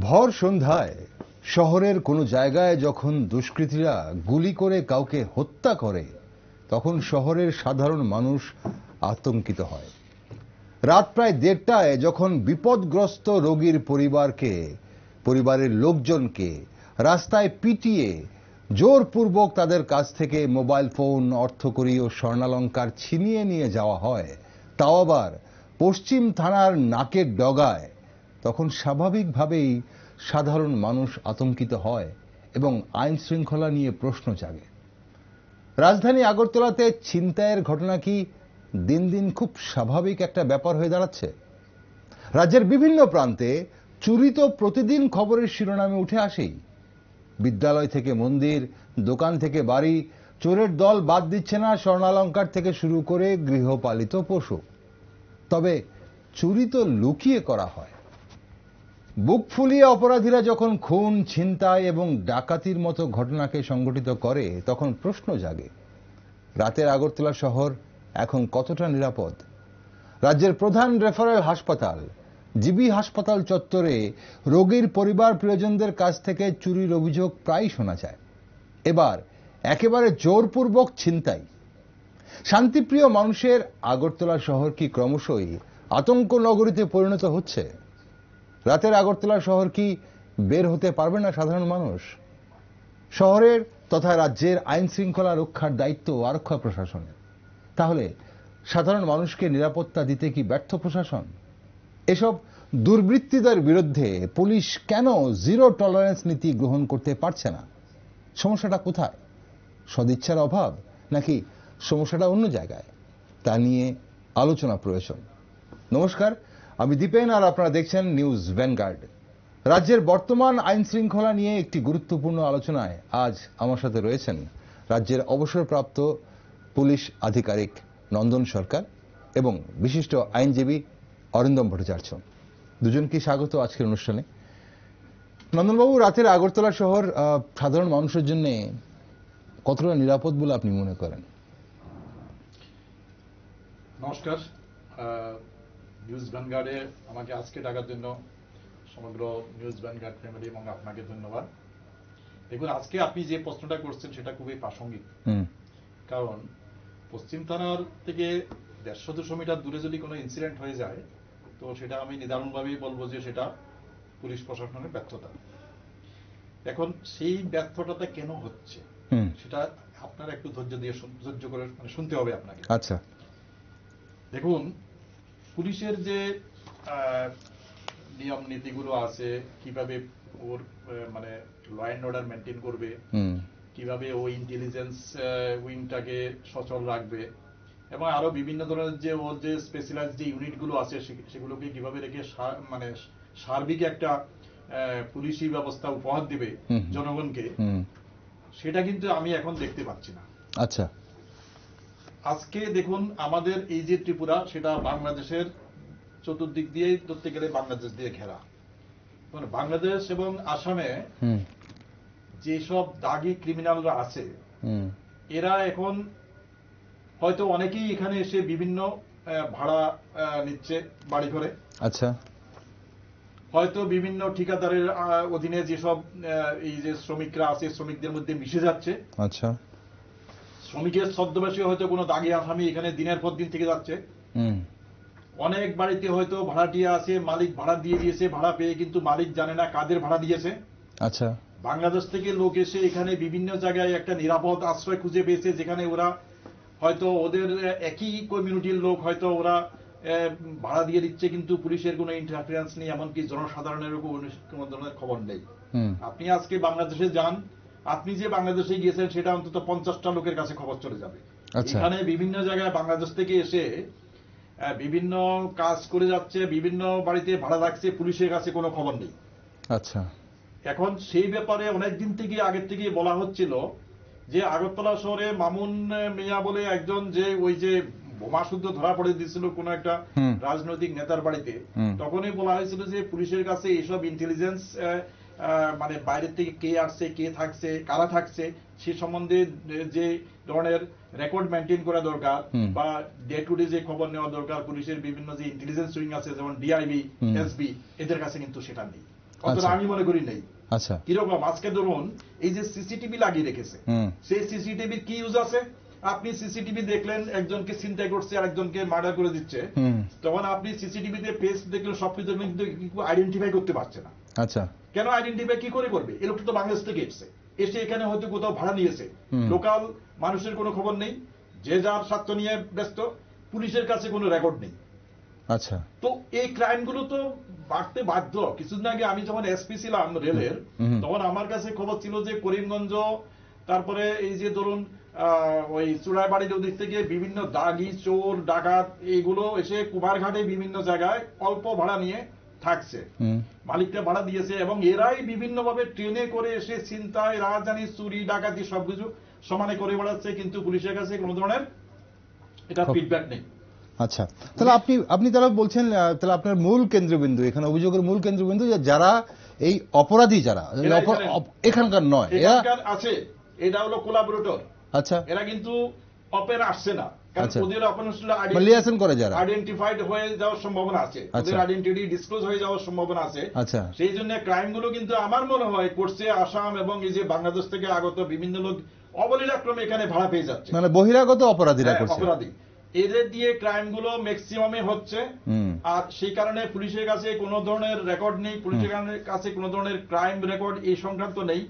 ভর সন্ধ্যায় শহরের কোনো জায়গায় যখন দুষ্কৃতীরা গুলি করে কাউকে হত্যা করে তখন শহরের সাধারণ মানুষ আতঙ্কিত হয়। রাত প্রায় 1:30টায় যখন বিপদগ্রস্ত রোগীর পরিবারের লোকজনকে রাস্তায় পিটিয়ে জোরপূর্বক তাদের কাছ থেকে মোবাইল ফোন, অর্থকড়ি ও স্বর্ণালংকার ছিনিয়ে নিয়ে যাওয়া হয়, তাও আবার পশ্চিম থানার নাকের ডগায়, তখন স্বাভাবিকভাবেই সাধারণ মানুষ আতঙ্কিত হয় এবং আইন শৃঙ্খলা নিয়ে প্রশ্ন জাগে। রাজধানী আগরতলাতে ছিনতাইয়ের ঘটনা কি দিন দিন খুব স্বাভাবিক একটা ব্যাপার হয়ে দাঁড়াচ্ছে? রাজ্যের বিভিন্ন প্রান্তে চুরি তো প্রতিদিন খবরের শিরোনামে উঠে আসেই। বিদ্যালয় থেকে মন্দির, দোকান থেকে বাড়ি, চোরের দল বাদ দিচ্ছে না স্বর্ণালংকার থেকে শুরু করে গৃহপালিত পশু। তবে চুরি তো লুকিয়ে করা হয়। বুক ফুলিয়ে অপরাধীরা যখন খুন, ছিনতাই এবং ডাকাতির মতো ঘটনাকে সংগঠিত করে তখন প্রশ্ন জাগে, রাতের আগরতলা শহর এখন কতটা নিরাপদ? রাজ্যের প্রধান রেফারেল হাসপাতাল, জিবি হাসপাতাল চত্বরে রোগীর পরিবার প্রিয়জনদের কাছ থেকে চুরির অভিযোগ প্রায়ই শোনা যায়। এবার একেবারে জোরপূর্বক ছিনতাই। শান্তিপ্রিয় মানুষের আগরতলা শহর কি ক্রমশই আতঙ্ক নগরীতে পরিণত হচ্ছে? রাতের আগরতলা শহর কি বের হতে পারবে না সাধারণ মানুষ? শহরের তথা রাজ্যের আইন শৃঙ্খলা রক্ষার দায়িত্ব আরক্ষা প্রশাসনের। তাহলে সাধারণ মানুষকে নিরাপত্তা দিতে কি ব্যর্থ প্রশাসন? এসব দুর্বৃত্তদের বিরুদ্ধে পুলিশ কেন জিরো টলারেন্স নীতি গ্রহণ করতে পারছে না? সমস্যাটা কোথায়? সদিচ্ছার অভাব নাকি সমস্যাটা অন্য জায়গায়? তা নিয়ে আলোচনা প্রয়োজন। নমস্কার, আমি দীপেন আর আপনারা দেখছেন নিউজ ভ্যানগার্ড। রাজ্যের বর্তমান আইন শৃঙ্খলা নিয়ে একটি গুরুত্বপূর্ণ আলোচনায় আজ আমার সাথে রয়েছেন রাজ্যের অবসরপ্রাপ্ত পুলিশ আধিকারিক নন্দন সরকার এবং বিশিষ্ট আইনজীবী অরিন্দম ভট্টাচার্য। দুজনকে স্বাগত আজকের অনুষ্ঠানে। নন্দনবাবু, রাতের আগরতলা শহর সাধারণ মানুষের জন্য কতটা নিরাপদ বলে আপনি মনে করেন? নমস্কার, নিউজ ভ্যানগার্ডে আমাকে আজকে ডাকার জন্য সমগ্র নিউজ ভ্যানগার্ড ফ্যামিলি এবং আপনাকে ধন্যবাদ। দেখুন, আজকে আপনি যে প্রশ্নটা করছেন সেটা খুবই প্রাসঙ্গিক। কারণ পশ্চিম থানার থেকে 150-200 মিটার দূরে যদি কোনো ইনসিডেন্ট হয়ে যায় তো সেটা আমি নিদারুণভাবেই বলবো যে সেটা পুলিশ প্রশাসনের ব্যর্থতা। এখন সেই ব্যর্থতাটা কেন হচ্ছে সেটা আপনারা একটু ধৈর্য করে শুনতে হবে আপনাকে। আচ্ছা, দেখুন, পুলিশের যে নিয়ম নীতিগুলো আছে, কিভাবে ওর মানে ল অ্যান্ড অর্ডার মেনটেন করবে, কিভাবে ও ইন্টেলিজেন্স উইংটাকে সচল রাখবে এবং আরো বিভিন্ন ধরনের যে ওর যে স্পেশালাইজ যে ইউনিটগুলো আছে সেগুলোকে কিভাবে রেখে মানে সার্বিক একটা পুলিশি ব্যবস্থা উপহার দিবে জনগণকে, সেটা কিন্তু আমি এখন দেখতে পাচ্ছি না। আচ্ছা, আজকে দেখুন, আমাদের এই যে ত্রিপুরা, সেটা বাংলাদেশের চতুর্দিক দিয়ে ধরতে গেলে বাংলাদেশ দিয়ে ঘেরা। মানে বাংলাদেশ এবং আসামে যেসব দাগি ক্রিমিনালরা আছে এরা এখন হয়তো অনেকেই এখানে এসে বিভিন্ন ভাড়া নিচ্ছে বাড়ি ঘরে। আচ্ছা, হয়তো বিভিন্ন ঠিকাদারের অধীনে যেসব এই যে শ্রমিকরা আছে শ্রমিকদের মধ্যে মিশে যাচ্ছে। আচ্ছা, শ্রমিকের ছদ্মবেশে হয়তো কোনো দাগি আসামি এখানে দিনের পর দিন থেকে যাচ্ছে। অনেক বাড়িতে হয়তো ভাড়াটিয়া আছে, মালিক ভাড়া দিয়ে দিয়েছে, ভাড়া পেয়ে কিন্তু মালিক জানে না কাদের ভাড়া দিয়েছে। আচ্ছা, বাংলাদেশ থেকে লোক এসে এখানে বিভিন্ন জায়গায় একটা নিরাপদ আশ্রয় খুঁজে পেয়েছে, যেখানে ওরা হয়তো ওদের একই কমিউনিটির লোক, হয়তো ওরা ভাড়া দিয়ে দিচ্ছে, কিন্তু পুলিশের কোনো ইন্টারফারেন্স নেই, এমনকি জনসাধারণের কোনো ধরনের খবর নেই। আপনি আজকে বাংলাদেশে যান, আপনি যে বাংলাদেশে গিয়েছেন সেটা অন্তত 50টা লোকের কাছে খবর চলে যাবে। এখানে বিভিন্ন জায়গায় বাংলাদেশ থেকে এসে বিভিন্ন কাজ করে যাচ্ছে, বিভিন্ন বাড়িতে ভাড়া রাখছে, পুলিশের কাছে কোনো খবর নেই। আচ্ছা, এখন সেই ব্যাপারে অনেকদিন থেকে আগের থেকে বলা হচ্ছিল যে আগরতলা শহরে মামুন মিয়া বলে একজন, যে ওই যে বোমা শুদ্ধ ধরা পড়ে দিয়েছিল কোন একটা রাজনৈতিক নেতার বাড়িতে, তখনই বলা হয়েছিল যে পুলিশের কাছে এইসব ইন্টেলিজেন্স মানে বাইরের থেকে কে আসছে, কে থাকছে, কারা থাকছে সে সম্বন্ধে যে ধরনের রেকর্ড মেনটেন করা দরকার বা ডে টু ডে যে খবর নেওয়া দরকার, পুলিশের বিভিন্ন যে ইন্টেলিজেন্স উইং আছে যেমন ডিআইবি, এসবি, এদের কাছে কিন্তু সেটা নেই। অন্তত আমি মনে করি নেই। আচ্ছা, কিরকম আজকে ধরুন এই যে সিসিটিভি লাগিয়ে রেখেছে, সেই সিসিটিভির কি ইউজ আছে? আপনি সিসিটিভি দেখলেন একজনকে ছিনতাই করছে আর একজনকে মার্ডার করে দিচ্ছে, তখন আপনি সিসিটিভিতে ফেস দেখলেন, সবকিছু দেখলেন, কিন্তু আইডেন্টিফাই করতে পারছে না। আচ্ছা, কেন আইডেন্টিফাই কি করে করবে? এই লোকটা তো বাংলাদেশ থেকে এসছে, এসে এখানে হয়তো কোথাও ভাড়া নিয়েছে, লোকাল মানুষের কোনো খবর নেই, যে যার স্বার্থ নিয়ে ব্যস্ত, পুলিশের কাছে কোনো রেকর্ড নেই। আচ্ছা, তো এই ক্রাইম গুলো তো বাড়তে বাধ্য। কিছুদিন আগে আমি যখন এসপি ছিলাম রেলের, তখন আমার কাছে খবর ছিল যে করিমগঞ্জ, তারপরে এই যে ধরুন ওই চুড়াইবাড়ির ওদিক থেকে বিভিন্ন দাগি, চোর, ডাকাত এইগুলো এসে কুমারঘাটে বিভিন্ন জায়গায় অল্প ভাড়া নিয়ে থাকছে, মালিকটা ভাড়া দিয়েছে, এবং এরাই বিভিন্ন ভাবে ট্রেনে করে এসে ছিনতাই, রাজধানী, চুরি, ডাকাতি সবকিছু সমানে করে বেড়াচ্ছে, কিন্তু পুলিশের কাছে কোনো ধরনের এটা ফিডব্যাক নেই। আচ্ছা, তাহলে আপনি তাহলে বলছেন, তাহলে আপনার মূল কেন্দ্রবিন্দু, এখানে অভিযোগের মূল কেন্দ্রবিন্দু যারা এই অপরাধী, যারা এখানকার নয়, এখানকার আছে, এটা হলো কোলাবোরেটর। আচ্ছা, এরা কিন্তু অপের আসছে না, কারণ ওদের লিয়াসন করে যারা আইডেন্টিফাইড হয়ে যাওয়ার সম্ভাবনা আছে, ওদের আইডেন্টিটি ডিসক্লোজ হয়ে যাওয়ার সম্ভাবনা আছে। আচ্ছা, সেই জন্য ক্রাইম গুলো কিন্তু আমার মনে হয় করছে আসাম এবং এই যে বাংলাদেশ থেকে আগত বিভিন্ন লোক অবলীলাক্রমে এখানে ভাড়া পেয়ে যাচ্ছে, মানে বহিরাগত অপরাধীরা করছে। অপরাধী এদের দিয়ে ক্রাইম গুলো ম্যাক্সিমামে হচ্ছে। আর সেই কারণে পুলিশের কাছে কোনো ধরনের রেকর্ড নেই, পুলিশের কাছে কোনো ধরনের ক্রাইম রেকর্ড এই সংক্রান্ত নেই।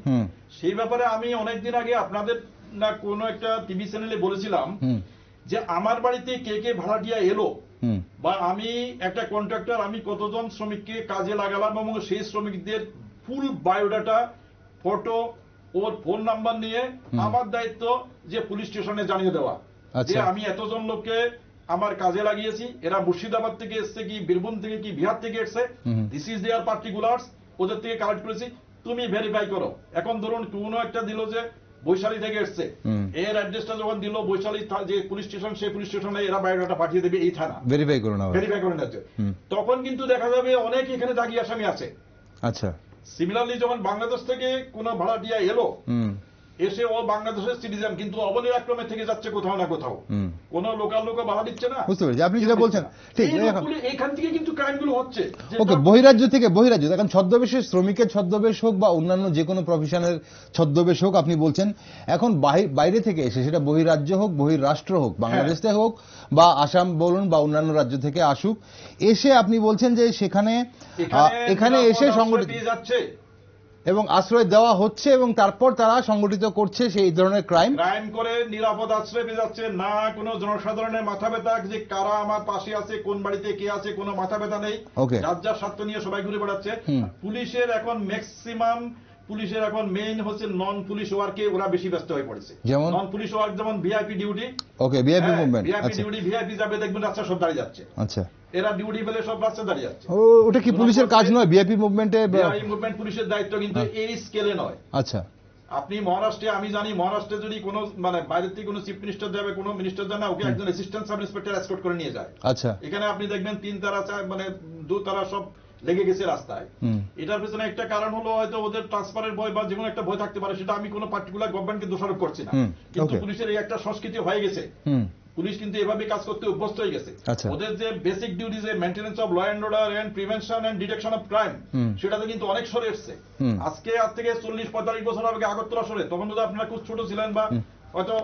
সেই ব্যাপারে আমি অনেকদিন আগে আপনাদের না কোনো একটা টিভি চ্যানেলে বলেছিলাম যে আমার বাড়িতে কে কে ভাড়াটিয়া এলো, বা আমি একটা কন্ট্রাক্টর, আমি কতজন শ্রমিককে কাজে লাগালাম, এবং সেই শ্রমিকদের ফুল বায়োডাটা, ফটো, ওর ফোন নাম্বার নিয়ে আমার দায়িত্ব যে পুলিশ স্টেশনে জানিয়ে দেওয়া যে আমি এতজন লোককে আমার কাজে লাগিয়েছি, এরা মুর্শিদাবাদ থেকে এসছে, কি বীরভূম থেকে, কি বিহার থেকে এসছে, দিস ইজ দেয়ার পার্টিকুলার্স, ওদের থেকে কালেক্ট করেছি, তুমি ভেরিফাই করো। এখন ধরুন কোনো একটা দিল যে বৈশালী থেকে এসছে, এর অ্যাড্রেসটা যখন দিল বৈশালী যে পুলিশ স্টেশন, সেই পুলিশ স্টেশনে এরা বায়োডাটা পাঠিয়ে দেবে এই থানা, ভেরিফাই করে নেওয়া, তখন কিন্তু দেখা যাবে অনেক এখানে দাগি আসামি আছে। আচ্ছা, সিমিলারলি যখন বাংলাদেশ থেকে কোন ভাড়াটিয়া এলো, এসে ও বাংলাদেশের সিটিজেন, কিন্তু অবলীলাক্রমে থেকে যাচ্ছে কোথাও না কোথাও, কোন লোকাল লোক ভাড়া দিচ্ছে না। বুঝতে পেরেছি আপনি যেটা বলছেন, ঠিক এখান থেকে কিন্তু ক্রাইম গুলো হচ্ছে। ওকে, বহিরাজ্য থেকে, বহিরাজ্য এখন ছদ্মবেশে, শ্রমিকের ছদ্মবেশ হোক বা অন্যান্য যে কোনো প্রফেশনের ছদ্মবেশ হোক, আপনি বলছেন এখন বাইরে থেকে এসে, সেটা বহিরাজ্য হোক, বহিরাষ্ট্র হোক, বাংলাদেশ থেকে হোক বা আসাম বলুন বা অন্যান্য রাজ্য থেকে আসুক, এসে আপনি বলছেন যে সেখানে এখানে এসে সংগঠিত যাচ্ছে এবং আশ্রয় দেওয়া হচ্ছে, এবং তারপর তারা সংগঠিত করছে সেই ধরনের ক্রাইম করে নিরাপদ আশ্রয় পেয়ে যাচ্ছে। না কোনো জনসাধারণের মাথা ব্যথা যে কারা আমার পাশে আছে, কোন বাড়িতে কে আছে, কোনো মাথা ব্যথা নেই, যার যার স্বার্থ নিয়ে সবাই ঘুরে বেড়াচ্ছে। পুলিশের এখন ম্যাক্সিমাম, পুলিশের এখন মেইন হচ্ছে নন পুলিশ ওয়ার্কে ওরা বেশি ব্যস্ত হয়ে পড়েছে। যেমন নন পুলিশ ওয়ার্ক, যেমন VIP duty, VIP movement, VIP duty, VIP যাবে দেখবেন রাস্তা সব দাঁড়িয়ে যাচ্ছে। আচ্ছা, এরা ডিউটি পেলে সব রাস্তা দাঁড়িয়ে যাচ্ছে। ওটা কি পুলিশের কাজ নয়? ভিআইপি মুভমেন্টে মুভমেন্ট পুলিশের দায়িত্ব, কিন্তু এই স্কেলে নয়। আচ্ছা, আপনি মহারাষ্ট্রে, আমি জানি মহারাষ্ট্রে যদি কোনো মানে বাইরের থেকে কোনো চিফ মিনিস্টার যাবে, কোনো মিনিস্টার যায় না, ওকে একজন অ্যাসিস্ট্যান্ট সাব ইন্সপেক্টর এসকর্ট করে নিয়ে যায়। আচ্ছা, এখানে আপনি দেখবেন 3 তারা মানে 2 তারা সব লেগে গেছে রাস্তায়। এটার পেছনে একটা কারণ হলো হয়তো ওদের ট্রান্সফারের ভয় বা যেকোনো একটা ভয় থাকতে পারে, সেটা আমি কোনো পার্টিকুলার গভর্নমেন্টকে দোষারোপ করছি না, কিন্তু পুলিশের এই একটা সংস্কৃতি হয়ে গেছে। পুলিশ কিন্তু এভাবে কাজ করতে অভ্যস্ত হয়ে গেছে। ওদের যে বেসিক ডিউটি, যে maintenance of law and order and prevention and detection of crime, সেটাতে কিন্তু অনেক সরে এসছে। আজ থেকে 40-45 বছর আগে আগরতলা সরে, তখন যদি আপনারা খুব ছোট ছিলেন বা হয়তো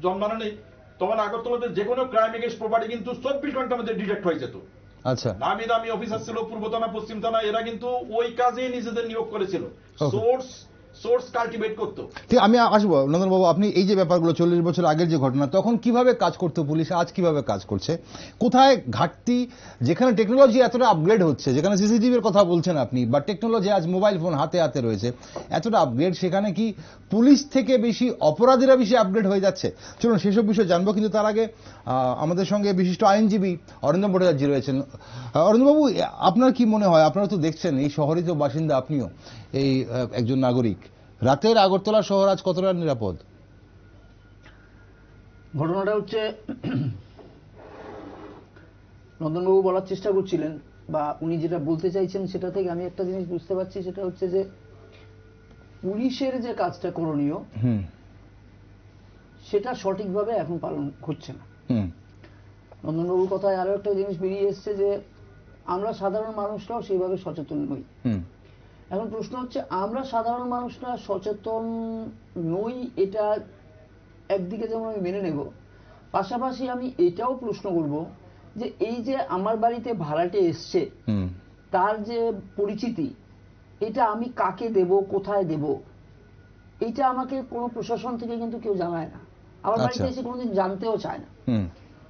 জন্মানো নেই, তখন আগরতলাতে যে কোনো ক্রাইম এগেইনস্ট প্রপার্টি কিন্তু 24 ঘন্টার মধ্যে ডিটেক্ট হয়ে যেত। আচ্ছা, নামি দামি অফিসার ছিল পূর্ব থানা, পশ্চিম থানা, এরা কিন্তু ওই কাজেই নিজেদের নিয়োগ করেছিল, সোর্স কাল্টিভেট করতো। ঠিক, আমি আসবো নন্দন বাবু, আপনি এই যে ব্যাপারগুলো 40 বছর আগের যে ঘটনা, তখন কিভাবে কাজ করতো পুলিশ, আজ কিভাবে কাজ করছে, কোথায় ঘাটতি, যেখানে টেকনোলজি এতটা আপগ্রেড হচ্ছে, যেখানে সিসিটিভির কথা বলছেন আপনি, বা টেকনোলজি আজ মোবাইল ফোন হাতে হাতে রয়েছে, এতটা আপগ্রেড, সেখানে কি পুলিশ থেকে বেশি অপরাধীরা বেশি আপগ্রেড হয়ে যাচ্ছে? চলুন সেসব বিষয়ে জানবো, কিন্তু তার আগে আমাদের সঙ্গে বিশিষ্ট আইনজীবী অরিন্দম ভট্টাচার্য রয়েছেন। অরিন্দমবাবু, আপনার কি মনে হয়, আপনারা তো দেখছেন, এই শহরের তো বাসিন্দা আপনিও, এই একজন নাগরিক, রাতের আগরতলা শহর আজ কতটা নিরাপদ? ঘটনাটা হচ্ছে, নন্দনবাবু বলার চেষ্টা করছিলেন বা উনি যেটা বলতে চাইছেন সেটা থেকে আমি একটা জিনিস বুঝতে পারছি, সেটা হচ্ছে যে পুলিশের যে কাজটা করণীয় সেটা সঠিকভাবে এখন পালন হচ্ছে না। নন্দনবাবুর কথায় আরো একটা জিনিস বেরিয়ে এসছে যে আমরা সাধারণ মানুষরাও সেইভাবে সচেতন নই। এখন প্রশ্ন হচ্ছে আমরা সাধারণ মানুষরা সচেতন নই, এটা একদিকে যেমন আমি মেনে নেব, পাশাপাশি আমি এটাও প্রশ্ন করব যে এই যে আমার বাড়িতে ভাড়াটে এসছে তার যে পরিচিতি, এটা আমি কাকে দেব, কোথায় দেব, এটা আমাকে কোনো প্রশাসন থেকে কিন্তু কেউ জানায় না, আমার বাড়িতে এসে কোনোদিন জানতেও চায় না।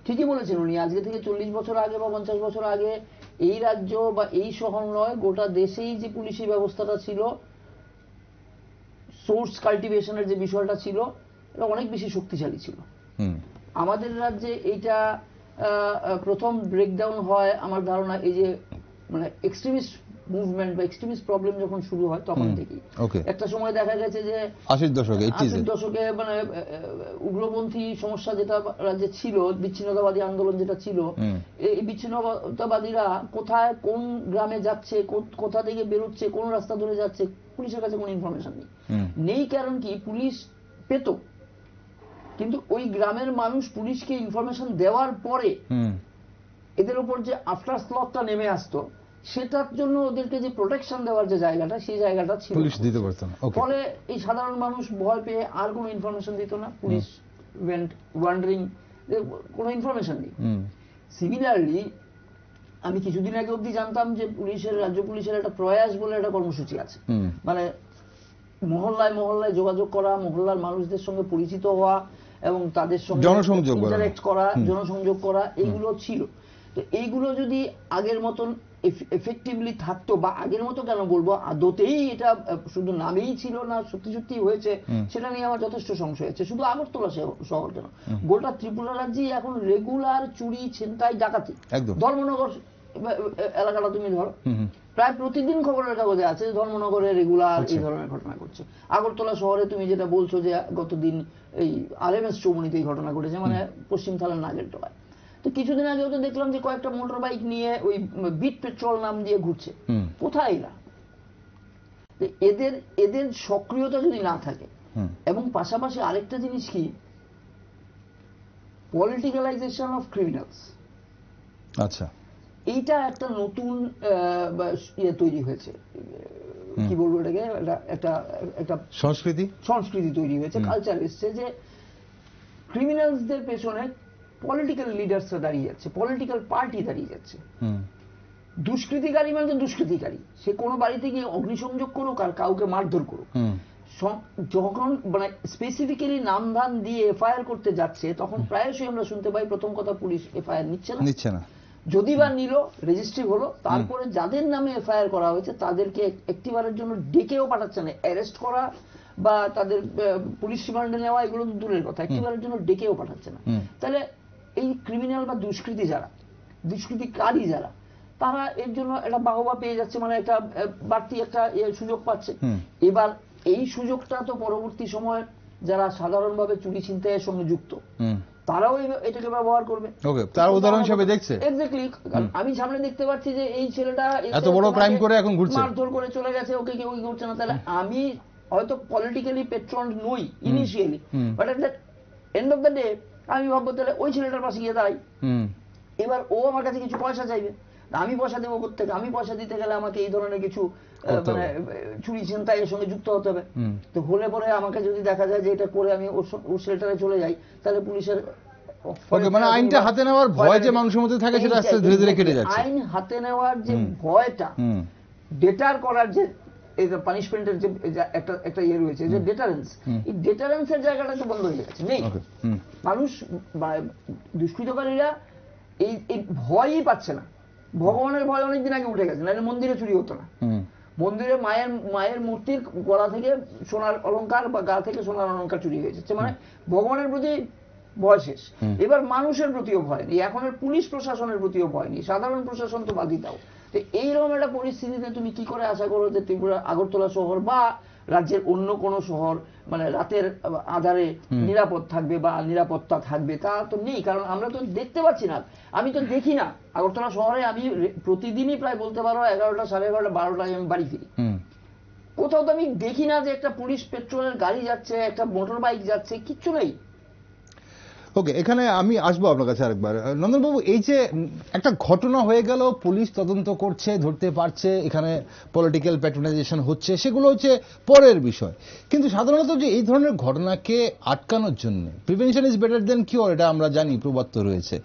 ঠিকই বলেছেন উনি, আজকে থেকে 40 বছর আগে বা 50 বছর আগে এই রাজ্য বা এই শহর নয়, গোটা দেশেই যে পুলিশি ব্যবস্থাটা ছিল, সোর্স কাল্টিভেশনের যে বিষয়টা ছিল, এটা অনেক বেশি শক্তিশালী ছিল। আমাদের রাজ্যে এইটা প্রথম ব্রেকডাউন হয় আমার ধারণা এই যে মানে এক্সট্রিমিস্ট মুভমেন্ট বা এক্সট্রিমিস্ট প্রবলেম যখন শুরু হয় তখন থেকেই। একটা সময় দেখা গেছে যে 80 দশকে মানে উগ্রপন্থী সমস্যা যেটা রাজ্যে ছিল, বিচ্ছিন্নতাবাদী আন্দোলন যেটা ছিল, এই বিচ্ছিন্নতাবাদীরা কোথায় কোন গ্রামে যাচ্ছে, কোথা থেকে বেরোচ্ছে, কোন রাস্তা ধরে যাচ্ছে, পুলিশের কাছে কোনো ইনফরমেশন নেই। কারণ কি, পুলিশ পেত, কিন্তু ওই গ্রামের মানুষ পুলিশকে ইনফরমেশন দেওয়ার পরে এদের উপর যে আফটার স্লটটা নেমে আসতো, সেটার জন্য ওদেরকে যে প্রোটেকশন দেওয়ার যে জায়গাটা, সেই জায়গাটা ছিল পুলিশ দিতে পারত না। ফলে এই সাধারণ মানুষ ভয় পেয়ে আর কোনো ইনফরমেশন দিত না, পুলিশ ওয়েন্ট ওয়ান্ডারিং, কোনো ইনফরমেশন নেই। সিমিলারলি আমি কিছুদিন আগে অবধি জানতাম যে পুলিশের, রাজ্য পুলিশের একটা প্রয়াস বলে একটা কর্মসূচি আছে, মানে মহল্লায় মহল্লায় যোগাযোগ করা, মহল্লার মানুষদের সঙ্গে পরিচিত হওয়া এবং তাদের সঙ্গে ইন্টারেক্ট করা, জনসংযোগ করা, এইগুলো ছিল। তো এইগুলো যদি আগের মতন এফেক্টিভলি থাকতো, বা আগের মতো কেন বলবো, আদতেই এটা শুধু নামেই ছিল না, সত্যি সত্যি হয়েছে, সেটা নিয়ে আমার যথেষ্ট সংশয় আছে। শুধু আগরতলা শহর কেন, গোটা ত্রিপুরা রাজ্যেই এখন রেগুলার চুরি, ছিনতাই, ডাকাতি। ধর্মনগর এলাকাটা তুমি ধরো, প্রায় প্রতিদিন খবরের কাগজে আছে ধর্মনগরে রেগুলার এই ধরনের ঘটনা ঘটছে। আগরতলা শহরে তুমি যেটা বলছো যে গতদিন এই RMS চৌমুনিতে এই ঘটনা ঘটেছে, মানে পশ্চিম থানার নাগেরটোলায়। তো কিছুদিন আগেও তো দেখলাম যে কয়েকটা মোটর বাইক নিয়ে ওই বিট পেট্রোল নাম দিয়ে ঘুরছে। কোথায় এরা? এদের সক্রিয়তা যদি না থাকে, এবং পাশাপাশি আরেকটা জিনিস কি, পলিটিক্যালাইজেশন অফ ক্রিমিনালস। আচ্ছা, এইটা একটা নতুন তৈরি হয়েছে, কি বলবো এটাকে, একটা সংস্কৃতি তৈরি হয়েছে, কালচার এসছে যে ক্রিমিনালসদের পেছনে পলিটিক্যাল লিডার্সরা দাঁড়িয়ে যাচ্ছে, পলিটিক্যাল পার্টি দাঁড়িয়ে যাচ্ছে। দুষ্কৃতিকারী মানে তো দুষ্কৃতিকারী, সে কোনো বাড়িতে গিয়ে অগ্নিসংযোগ করুক আর কাউকে মারধর করুক, যখন মানে স্পেসিফিক্যালি নামধান দিয়ে FIR করতে যাচ্ছে, তখন প্রায়শই আমরা শুনতে পাই প্রথম কথা পুলিশ FIR নিচ্ছে না, যদি বা নিল রেজিস্ট্রি হলো, তারপরে যাদের নামে FIR করা হয়েছে তাদেরকে একটিবারের জন্য ডেকেও পাঠাচ্ছে না, অ্যারেস্ট করা বা তাদের পুলিশ রিমান্ডে নেওয়া এগুলো তো দূরের কথা, একটিবারের জন্য ডেকেও পাঠাচ্ছে না। তাহলে এই ক্রিমিনাল বা দুষ্কৃতিকারী যারা, তারা এর জন্য একটা বাহবা পেয়ে যাচ্ছে, মানে একটা বাড়তি একটা সুযোগ পাচ্ছে। এবার এই সুযোগটা তো পরবর্তী সময় যারা সাধারণভাবে চুরি ছিনতাইয়ের সঙ্গে যুক্ত, তারাও এটাকে ব্যবহার করবে। তার উদাহরণ হিসেবে দেখছে। এক্স্যাক্টলি, আমি সামনে দেখতে পাচ্ছি যে এই ছেলেটা এত বড় ক্রাইম করে এখন ঘুরছে, মারধর করে চলে গেছে, ওকে কেউ করছে না। তাহলে আমি হয়তো পলিটিক্যালি পেট্রন নই initially, but at the end of the day আমি ভাববো তাহলে ওই ছেলেটার পাশে গিয়ে দাঁড়াই। এবার ও আমার কাছে কিছু পয়সা চাইবে, আমি পয়সা দেবো কোত্থেকে? আমি পয়সা দিতে গেলে আমাকে এই ধরনের কিছু মানে চুরি ছিনতাইয়ের সঙ্গে যুক্ত হতে হবে। তো হলে পরে আমাকে যদি দেখা যায় যে এটা করে আমি ওর শেল্টারে চলে যাই, তাহলে পুলিশের মানে আইনটা হাতে নেওয়ার ভয় যে মানুষের মধ্যে থাকে, সেটা আস্তে ধীরে ধীরে কেটে যাচ্ছে। আইন হাতে নেওয়ার যে ভয়টা, ডেটার করার যে পানিশমেন্টের যে একটা ইয়ে রয়েছে, যে ডেটারেন্স, এই ডেটারেন্সের জায়গাটা তো বন্ধ হয়ে গেছে, নেই। মানুষ দুষ্কৃতকারীরা এই ভয়ই পাচ্ছে না। ভগবানের ভয় অনেকদিন আগে উঠে গেছে, নাহলে মন্দিরে চুরি হতো না। মন্দিরে মায়ের মূর্তির গলা থেকে সোনার অলংকার বা গা থেকে সোনার অলংকার চুরি হয়ে যাচ্ছে, মানে ভগবানের প্রতি ভয় শেষ। এবার মানুষের প্রতিও ভয় নেই, এখন পুলিশ প্রশাসনের প্রতিও ভয় নেই, সাধারণ প্রশাসন তো বাদই দাও। তো এইরকম একটা পরিস্থিতিতে তুমি কি করে আশা করো যে ত্রিপুরা, আগরতলা শহর বা রাজ্যের অন্য কোনো শহর মানে রাতের আধারে নিরাপদ থাকবে বা নিরাপত্তা থাকবে? তা তো নেই, কারণ আমরা তো দেখতে পাচ্ছি না। আমি তো দেখি না আগরতলা শহরে, আমি প্রতিদিনই প্রায় বলতে পারো 11টা, 11:30, 12টায় আমি বাড়ি ফিরি, কোথাও তো আমি দেখি না যে একটা পুলিশ পেট্রোলের গাড়ি যাচ্ছে, একটা মোটর বাইক যাচ্ছে, কিচ্ছু নেই। ওকে, এখানে আমি আসবো আপনার কাছে আরেকবার। নন্দনবাবু, এই যে একটা ঘটনা হয়ে গেল, পুলিশ তদন্ত করছে, ধরতে পারছে, এখানে পলিটিক্যাল প্যাট্রোনাইজেশন হচ্ছে, সেগুলো হচ্ছে পরের বিষয়। কিন্তু সাধারণত যে এই ধরনের ঘটনাকে আটকানোর জন্য prevention is better then cure, এটা আমরা জানি, প্রবাদ তো রয়েছে।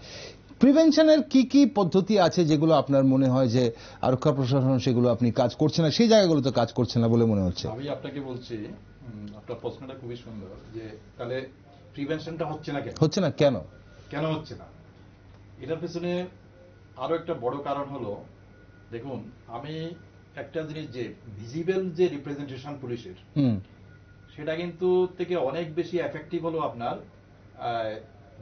প্রিভেনশনের কি কি পদ্ধতি আছে যেগুলো আপনার মনে হয় যে আরক্ষা প্রশাসন সেগুলো আপনি কাজ করছে না, সেই জায়গাগুলো তো কাজ করছে না বলে মনে হচ্ছে? আমি আপনাকে বলছি, আপনার প্রশ্নটা খুবই সুন্দর, যে তাহলে প্রিভেনশনটা হচ্ছে না কেন? হচ্ছে না কেন? কেন হচ্ছে না? এটার পেছনে আরো একটা বড় কারণ হলো, দেখুন, আমি একটা জিনিস, যে ভিজিবল যে রিপ্রেজেন্টেশন পুলিশের, সেটা কিন্তু থেকে অনেক বেশি এফেক্টিভ হলো আপনার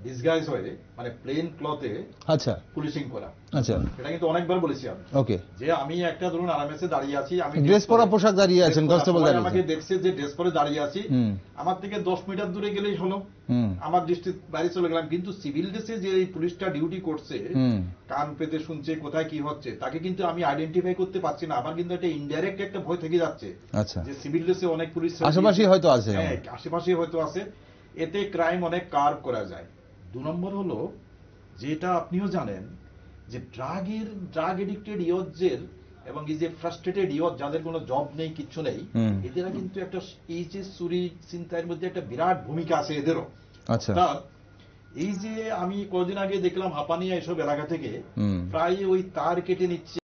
ডিসগাইজ হয়ে, মানে প্লেন ক্লথে আচ্ছা পুলিশিং করা। আচ্ছা, এটা কিন্তু অনেকবার বলেছি আমি। ওকে, যে আমি একটা ধরুন আরামেসে দাঁড়িয়ে আছি, আমি ড্রেস পরা পোশাক দাঁড়িয়ে আছেন, কনস্টেবল দাঁড়িয়ে আমাকে দেখছে যে ড্রেস পরে দাঁড়িয়ে আছি, আমার থেকে 10 মিটার দূরে গেলেই হলো, আমার দৃষ্টি বাইরে চলে গেলাম। কিন্তু সিভিল ড্রেসে যে এই পুলিশটা ডিউটি করছে, কান পেতে শুনছে কোথায় কি হচ্ছে, তাকে কিন্তু আমি আইডেন্টিফাই করতে পারছি না। আমার কিন্তু একটা ইনডাইরেক্ট একটা ভয় থেকে যাচ্ছে, আচ্ছা, যে সিভিল ড্রেসে অনেক পুলিশ আশেপাশে হয়তো আছে, হ্যাঁ আশেপাশে হয়তো আছে, এতে ক্রাইম অনেক কার্ভ করা যায়। 2 নম্বর হলো, যেটা আপনিও জানেন, যে ড্রাগ এডিক্টেড ইয়জের এবং এই যে ফ্রাস্ট্রেটেড ইয়জ, যাদের কোনো জব নেই, কিচ্ছু নেই, এদেরা কিন্তু একটা এই যে চুরি চিন্তার মধ্যে একটা বিরাট ভূমিকা আছে এদেরও। আচ্ছা, এই যে আমি কদিন আগে দেখলাম হাঁপানিয়া এসব এলাকা থেকে প্রায় ওই তার কেটে নিচ্ছে,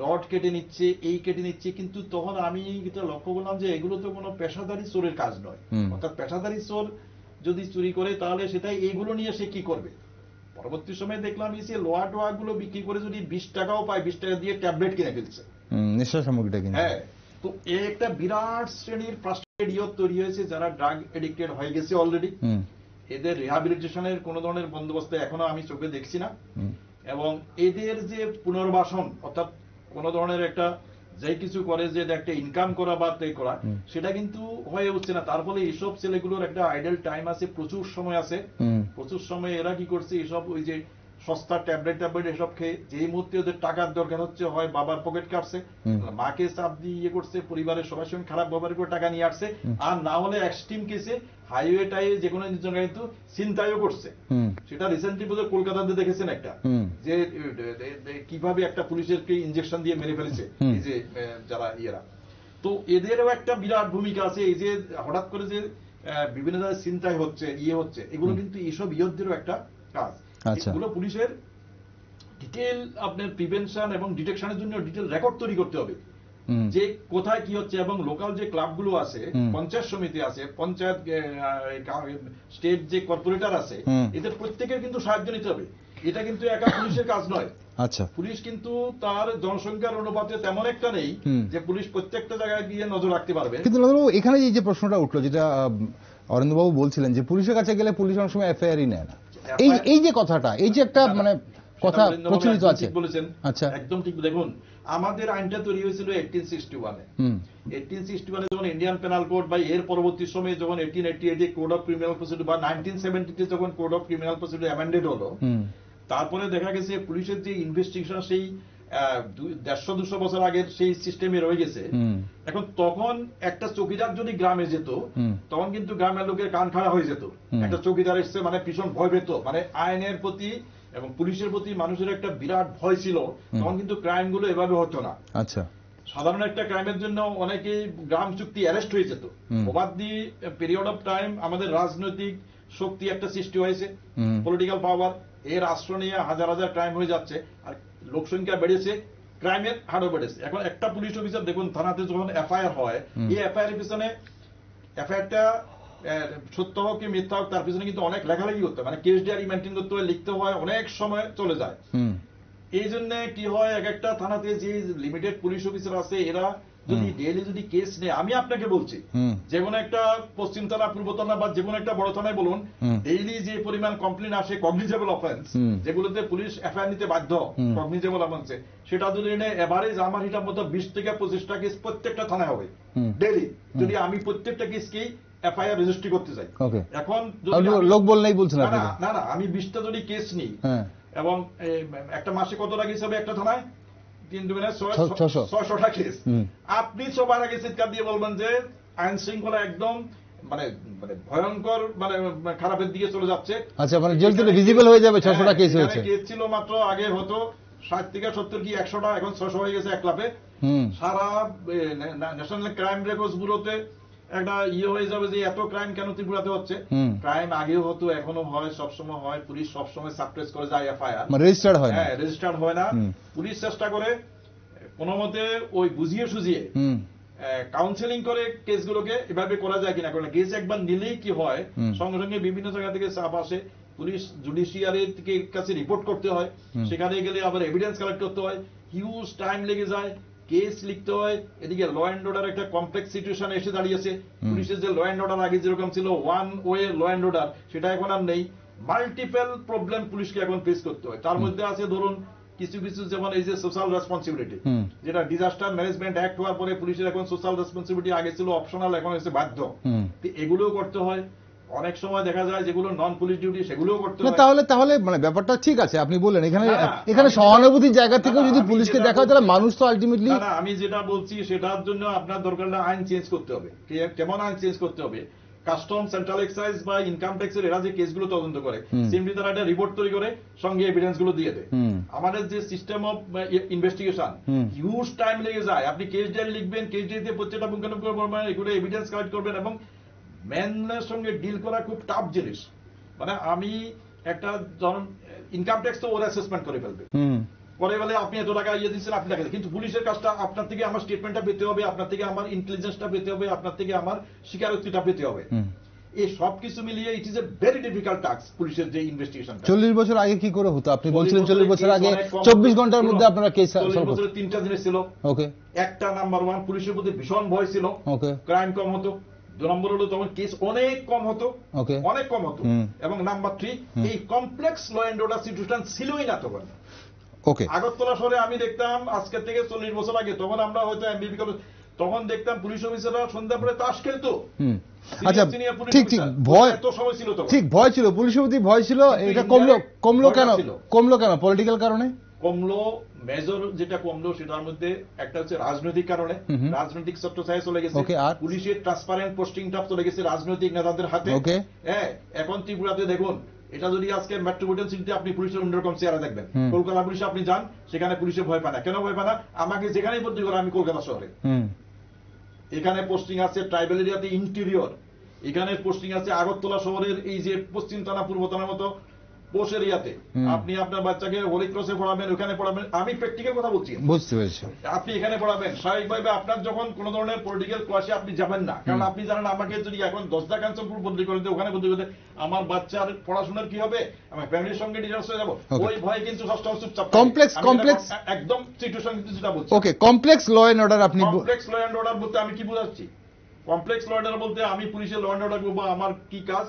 রড কেটে নিচ্ছে, এই কেটে নিচ্ছে, কিন্তু তখন আমি এটা লক্ষ্য করলাম যে এগুলো তো কোনো পেশাদারি চোরের কাজ নয়। অর্থাৎ পেশাদারি চোর যদি চুরি করে, তাহলে সেটাই এইগুলো নিয়ে সে কি করবে? পরবর্তী সময়ে দেখলাম এই যে লোয়া টোয়া গুলো বিক্রি করে যদি 20 টাকাও পায়, 20 টাকা দিয়ে ট্যাবলেট কিনে ফেলছে, নেশা সামগ্রীটা কিনে। হ্যাঁ, তো এই একটা বিরাট শ্রেণীর ফ্রাস্ট্রেটেড ইয়ত তৈরি হয়েছে, যারা ড্রাগ এডিক্টেড হয়ে গেছে অলরেডি। এদের রিহ্যাবিলিটেশনের কোন ধরনের বন্দোবস্ত এখনো আমি চোখে দেখছি না, এবং এদের যে পুনর্বাসন, অর্থাৎ কোন ধরনের একটা যে কিছু করে যে একটা ইনকাম করা বা তে করা, সেটা কিন্তু হয়ে উঠছে না। তার ফলে এইসব ছেলেগুলোর একটা আইডল টাইম আছে, প্রচুর সময় আছে, প্রচুর সময় এরা কি করছে, এইসব ওই যে সস্তা ট্যাবলেট এসব খেয়ে, যে মুহূর্তে ওদের টাকার দরকার হচ্ছে, হয় বাবার পকেট কাটছে, মাকে চাপ দিয়ে ইয়ে করছে, পরিবারের সবার সঙ্গে খারাপ ব্যবহার করে টাকা নিয়ে আসছে, আর না হলে এক্সট্রিম কেসে হাইওয়ে টাইয়ে যে কোনো কিন্তু ছিনতাইও করছে। সেটা রিসেন্টলি বোধহয় কলকাতাতে দেখেছেন একটা, যে কিভাবে একটা পুলিশের ইনজেকশন দিয়ে মেরে ফেলেছে এই যে যারা ইয়েরা। তো এদেরও একটা বিরাট ভূমিকা আছে, এই যে হঠাৎ করে যে বিভিন্ন জায়গায় ছিনতাই হচ্ছে, ইয়ে হচ্ছে, এগুলো কিন্তু এইসব ইয়দেরও একটা কাজ। এগুলো পুলিশের ডিটেল আপনার প্রিভেনশন এবং ডিটেকশনের জন্য ডিটেল রেকর্ড তৈরি করতে হবে, যে কোথায় কি হচ্ছে, এবং লোকাল যে ক্লাবগুলো আছে, পঞ্চায়েত সমিতি আছে, পঞ্চায়েত স্টেট যে কর্পোরেটর আছে, এদের প্রত্যেকের কিন্তু সাহায্য নিতে হবে। এটা কিন্তু একা পুলিশের কাজ নয়। আচ্ছা, পুলিশ কিন্তু তার জনসংখ্যার অনুপাতে তেমন একটা নেই যে পুলিশ প্রত্যেকটা জায়গায় গিয়ে নজর রাখতে পারবে। কিন্তু নন্দবাবু, এখানে এই যে প্রশ্নটা উঠলো, যেটা অরিন্দমবাবু বলছিলেন, যে পুলিশের কাছে গেলে পুলিশ অনেক সময় এফআইআরই নেয় না, এই যে কথাটা, এই যে একটা মানে কথা প্রচলিত আছে, বলেছেন, আচ্ছা একদম ঠিক। দেখুন, আমাদের আইনটা তৈরি হয়েছিল 1861-এ। 1861-এ যখন ইন্ডিয়ান পেনাল কোড বা এর পরবর্তী সময়ে যখন 1888-এ কোড অফ ক্রিমিনাল প্রসিডিউর বা 1970-তে যখন code of criminal procedure amended হলো, তারপরে দেখা গেছে পুলিশের যে ইনভেস্টিগেশন সেই 150-200 বছর আগের সেই সিস্টেমে রয়ে গেছে। এখন তখন একটা চৌকিদার যদি গ্রামে যেত, তখন কিন্তু গ্রামের লোকের কান খাড়া হয়ে যেত। একটা চৌকিদার এসছে মানে ভীষণ ভয় পেত, মানে আইনের প্রতি এবং পুলিশের প্রতি মানুষের একটা বিরাট ভয় ছিল। তখন কিন্তু ক্রাইম গুলো এভাবে হতো না। আচ্ছা, সাধারণ একটা ক্রাইমের জন্য অনেকেই গ্রাম চুক্তি অ্যারেস্ট হয়ে যেত। Over the period of time আমাদের রাজনৈতিক শক্তি একটা সৃষ্টি হয়েছে, পলিটিক্যাল পাওয়ার, এর আশ্রয় নিয়ে হাজার হাজার ক্রাইম হয়ে যাচ্ছে, আর লোকসংখ্যা বেড়েছে, ক্রাইমের হারও বেড়েছে। এখন একটা পুলিশ অফিসার দেখুন, থানাতে যখন এফআইআর হয়, এই এফআইআর এর পিছনে, এফআইআরটা সত্য হোক কি মিথ্যা হোক, তার পিছনে কিন্তু অনেক লেখালেখি করতে হয়, মানে কেস ডায়েরি মেনটেন করতে হয়, লিখতে হয়, অনেক সময় চলে যায়। এই জন্য কি হয়, এক একটা থানাতে যে লিমিটেড পুলিশ অফিসার আছে, এরা যদি ডেইলি যদি কেস নেয়, আমি আপনাকে বলছি, যে কোনো একটা পশ্চিম থানা, পূর্ব থানা বা যে কোনো একটা বড় থানায় বলুন, ডেইলি যে পরিমাণ কমপ্লেন আসে কগনিজেবল অফেন্স, যেগুলোতে পুলিশ এফআইআর নিতে বাধ্য, কগনিজেবল অফেন্সে, সেটা যদি এভারেজ আমার হিসাব মতো 20 থেকে 25টা কেস প্রত্যেকটা থানায় হবে ডেইলি, যদি আমি প্রত্যেকটা কেসকেই এফআইআর রেজিস্ট্রি করতে চাই। এখন লোক বললেই বলছেন না না, আমি 20টা যদি কেস নিই, এবং একটা মাসে কতটা কেস হবে একটা থানায়, 600টা কেস। আপনি সবার আগে চিৎকার দিয়ে বলবেন যে আইন শৃঙ্খলা একদম মানে মানে ভয়ঙ্কর মানে খারাপের দিকে চলে যাচ্ছে। আচ্ছা, মানে জেল থেকে ভিজিবল হয়ে যাবে 600টা কেস হয়েছে। কেস ছিল মাত্র আগে হতো 60 থেকে 70 কি 100টা, এখন 600 হয়ে গেছে এক লাফে। সারা ন্যাশনাল ক্রাইম রেকর্ডস ব্যুরোতে একটা হয়ে যাবে যে এত ক্রাইম কেন ত্রিপুরাতে হচ্ছে। ক্রাইম আগেও হতো, এখনো হয়, সবসময় হয়। পুলিশ সবসময় সাপ্রেস করে যায়, এফআইআর রেজিস্টার্ড হয় না। হ্যাঁ, রেজিস্টার্ড হয় না। পুলিশ চেষ্টা করে কোনো মতে ওই বুঝিয়ে সুঝিয়ে কাউন্সেলিং করে কেসগুলোকে এভাবে করা যায় কিনা। কারণ কেস একবার নিলেই কি হয়, সঙ্গে সঙ্গে বিভিন্ন জায়গা থেকে চাপ আসে, পুলিশ জুডিশিয়ারির কাছে রিপোর্ট করতে হয়, সেখানে গেলে আবার এভিডেন্স কালেক্ট করতে হয়, হিউজ টাইম লেগে যায়, কেস লিখতে হয়। এদিকে ল অ্যান্ড অর্ডার একটা কমপ্লেক্স সিচুয়েশন এসে দাঁড়িয়েছে। পুলিশের যে ল অ্যান্ড অর্ডার আগে যেরকম ছিল one way law and order, সেটা এখন আর নেই। মাল্টিপল প্রবলেম পুলিশকে এখন ফেস করতে হয়। তার মধ্যে আছে ধরুন কিছু কিছু, যেমন এই যে সোশ্যাল রেসপন্সিবিলিটি, যেটা ডিজাস্টার ম্যানেজমেন্ট অ্যাক্ট হওয়ার পরে পুলিশের এখন সোশ্যাল রেসপন্সিবিলিটি, আগে ছিল অপশনাল, এখন হচ্ছে বাধ্য। এগুলোও করতে হয়। অনেক সময় দেখা যায় যেগুলো নন পুলিশ ডিউটি সেগুলোও করতে হয়। তাহলে মানে ব্যাপারটা ঠিক আছে, আপনি বললেন এখানে সহানুভূতির জায়গা থেকেও যদি পুলিশকে দেখা হয় তাহলে মানুষ তো আলটিমেটলি। না, আমি যেটা বলছি সেটার জন্য আপনার দরকার না আইন চেঞ্জ করতে হবে। কেমন আইন চেঞ্জ করতে হবে? কাস্টম, সেন্ট্রাল এক্সাইজ বা ইনকাম ট্যাক্সের এরা যে কেসগুলো তদন্ত করে, সিম্পলি তারা একটা রিপোর্ট তৈরি করে সঙ্গে এভিডেন্স গুলো দিয়ে দেয়। আমাদের যে system of investigation, huge time লেগে যায়। আপনি কেস ডায়েরি লিখবেন, কেস ডায়েরিতে প্রত্যেকটা পুঙ্খানুপুঙ্খ এগুলো এভিডেন্স কালেক্ট করবেন, এবং ম্যানের সঙ্গে ডিল করা খুব টাফ জিনিস। মানে আমি একটা ধরুন ইনকাম ট্যাক্স তো ওরা অ্যাসেসমেন্ট করে ফেলবে, পরে বলে আপনি এত টাকা দিচ্ছেন, আপনি টাকা। কিন্তু পুলিশের কাজটা আপনার থেকে আমার স্টেটমেন্টটা পেতে হবে, আপনার থেকে আমার ইন্টেলিজেন্সটা পেতে হবে, আপনার থেকে আমার স্বীকারোক্তিটা পেতে হবে। এই সবকিছু মিলিয়ে it is a very difficult task পুলিশের যে ইনভেস্টিগেশন। 40 বছর আগে কি করে হতো? আপনি বলছিলেন 40 বছর আগে 24 ঘন্টার মধ্যে আপনারা কেস সলভ করতেন। 40 বছরে তিনটা জিনিস ছিল। ওকে, একটা নাম্বার 1, পুলিশের প্রতি ভীষণ ভয় ছিল। ওকে, ক্রাইম কম হতো। 2 নম্বর হলো তখন কেস অনেক কম হতো, অনেক কম হতো। এবং নাম্বার 3, এই complex law and order situation ছিলই না তখন। ওকে, আগরতলা শহরে আমি দেখতাম আজকে থেকে 40 বছর আগে, তখন আমরা হয়তো এমবিবি কলেজ, তখন দেখতাম পুলিশ অফিসাররা সন্ধ্যা পরে তাস খেলতো। আচ্ছা, ঠিক ঠিক, ভয় এত সময় ছিল তখন, ঠিক ভয় ছিল, পুলিশের প্রতি ভয় ছিল। এটা কমলো কেন? পলিটিক্যাল কারণে কমলো। মেজর যেটা কমলো সেটার মধ্যে একটা হচ্ছে রাজনৈতিক কারণে, রাজনৈতিক ছত্রছায়া চলে গেছে। পুলিশের ট্রান্সপারেন্ট পোস্টিংটা চলে গেছে রাজনৈতিক নেতাদের হাতে। হ্যাঁ, এখন ত্রিপুরাতে দেখুন, এটা যদি আজকে মেট্রোপলিটন সিটিতে আপনি পুলিশের অন্যরকম চেহারা দেখবেন। কলকাতা পুলিশে আপনি যান, সেখানে পুলিশে ভয় পায় না। কেন ভয় পায় না? আমাকে যেখানেই ভর্তি করে, আমি কলকাতা শহরে, এখানে পোস্টিং আছে ট্রাইবাল এরিয়াতে ইন্টেরিয়র, এখানে পোস্টিং আছে আগরতলা শহরের এই যে পশ্চিম থানা, পূর্ব থানার মতো পোস্ট এরিয়াতে। আপনি আপনার বাচ্চাকে হোলি ক্রসে পড়াবেন, ওখানে পড়াবেন। আমি প্র্যাকটিক্যাল কথা বলছি, বুঝতে পেরেছি। আপনি এখানে পড়াবেন, স্বাভাবিকভাবে আপনার যখন কোন ধরনের পলিটিক্যাল ক্লাসে আপনি যাবেন না, কারণ আপনি জানেন আমাকে যদি এখন 10টা কাঞ্চনপুর বদলি করে দিতে, ওখানে বদলি করতে, আমার বাচ্চার পড়াশোনার কি হবে, আমার ফ্যামিলির সঙ্গে ডিজাস্টার হয়ে যাবো। ওই ভয় কিন্তু সবসময় চুপচাপ। কমপ্লেক্স একদম সিচুয়েশন কিন্তু যেটা বলছি। ওকে, কমপ্লেক্স ল এন্ড অর্ডার। আপনি কমপ্লেক্স ল এন্ড অর্ডার বলতে আমি কি বোঝাচ্ছি? কমপ্লেক্স ল অর্ডার বলতে আমি পুলিশের ল অ্যান্ড অর্ডার করবো, আমার কি কাজ?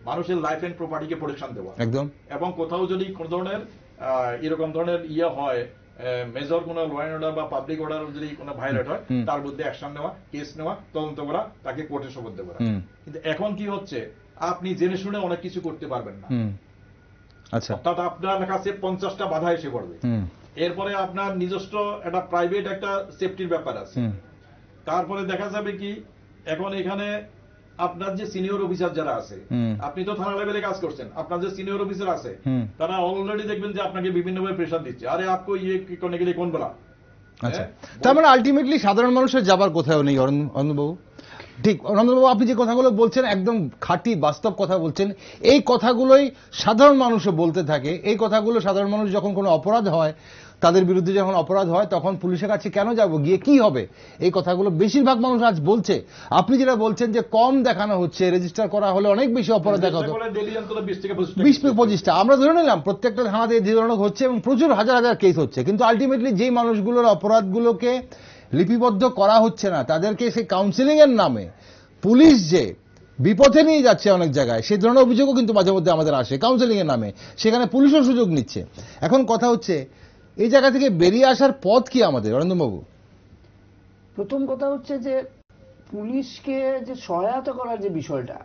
মানুষের লাইফ এন্ড প্রপার্টিকে প্রোটেকশন দেওয়া একদম। এবং কোথাও যদি কোন ধরনের এরকম ধরনের হয়, মেজর কোন ল অ্যান্ড অর্ডার বা পাবলিক অর্ডার যদি কোনো ভায়োলেট হয়, তার মধ্যে অ্যাকশন নেওয়া, কেস নেওয়া, তদন্ত করা, তাকে কোর্টে সোপর্দ করা। কিন্তু এখন কি হচ্ছে, আপনি জেনে শুনে অনেক কিছু করতে পারবেন না। আচ্ছা, অর্থাৎ আপনার কাছে 50টা বাধা এসে পড়বে। এরপরে আপনার নিজস্ব একটা প্রাইভেট একটা সেফটির ব্যাপার আছে। তারপরে দেখা যাবে কি, এখন এখানে আপনার যে সিনিয়র অফিসার যারা আছে, আপনি তো থানা লেভেলে কাজ করছেন, আপনার যে সিনিয়র অফিসার আছে তারা অলরেডি দেখবেন যে আপনাকে বিভিন্নভাবে প্রেশার দিচ্ছে, আরে আপকো করনে কে লিয়ে কোন বলা। আচ্ছা, তার মানে আলটিমেটলি সাধারণ মানুষের যাবার কোথাও নেই। অরুণবাবু, ঠিক, অরুণবাবু আপনি যে কথাগুলো বলছেন একদম খাঁটি বাস্তব কথা বলছেন। এই কথাগুলোই সাধারণ মানুষও বলতে থাকে। এই কথাগুলো সাধারণ মানুষ যখন কোনো অপরাধ হয়, তাদের বিরুদ্ধে যখন অপরাধ হয়, তখন পুলিশের কাছে কেন যাব, গিয়ে কি হবে, এই কথাগুলো বেশিরভাগ মানুষ আজ বলছে। আপনি যেটা বলছেন যে কম দেখানো হচ্ছে, রেজিস্টার করা হলে অনেক বেশি অপরাধ দেখা হতো, 20-25টা আমরা ধরে নিলাম প্রত্যেকটা থানাতে যে ধরনের হচ্ছে, এবং প্রচুর হাজার হাজার কেস হচ্ছে। কিন্তু আলটিমেটলি যেই মানুষগুলোর অপরাধগুলোকে লিপিবদ্ধ করা হচ্ছে না, তাদেরকে সেই কাউন্সিলিং এর নামে পুলিশ যে বিপথে নিয়ে যাচ্ছে অনেক জায়গায়, সেই ধরনের অভিযোগও কিন্তু মাঝে মধ্যে আমাদের আসে কাউন্সিলিং এর নামে। সেখানে পুলিশও সুযোগ নিচ্ছে। এখন কথা হচ্ছে, এই জায়গা থেকে বেরিয়ে আসার পথ কি আমাদের, অরিন্দমবাবু? প্রথম কথা হচ্ছে যে পুলিশকে যে সহায়তা করার যে বিষয়টা,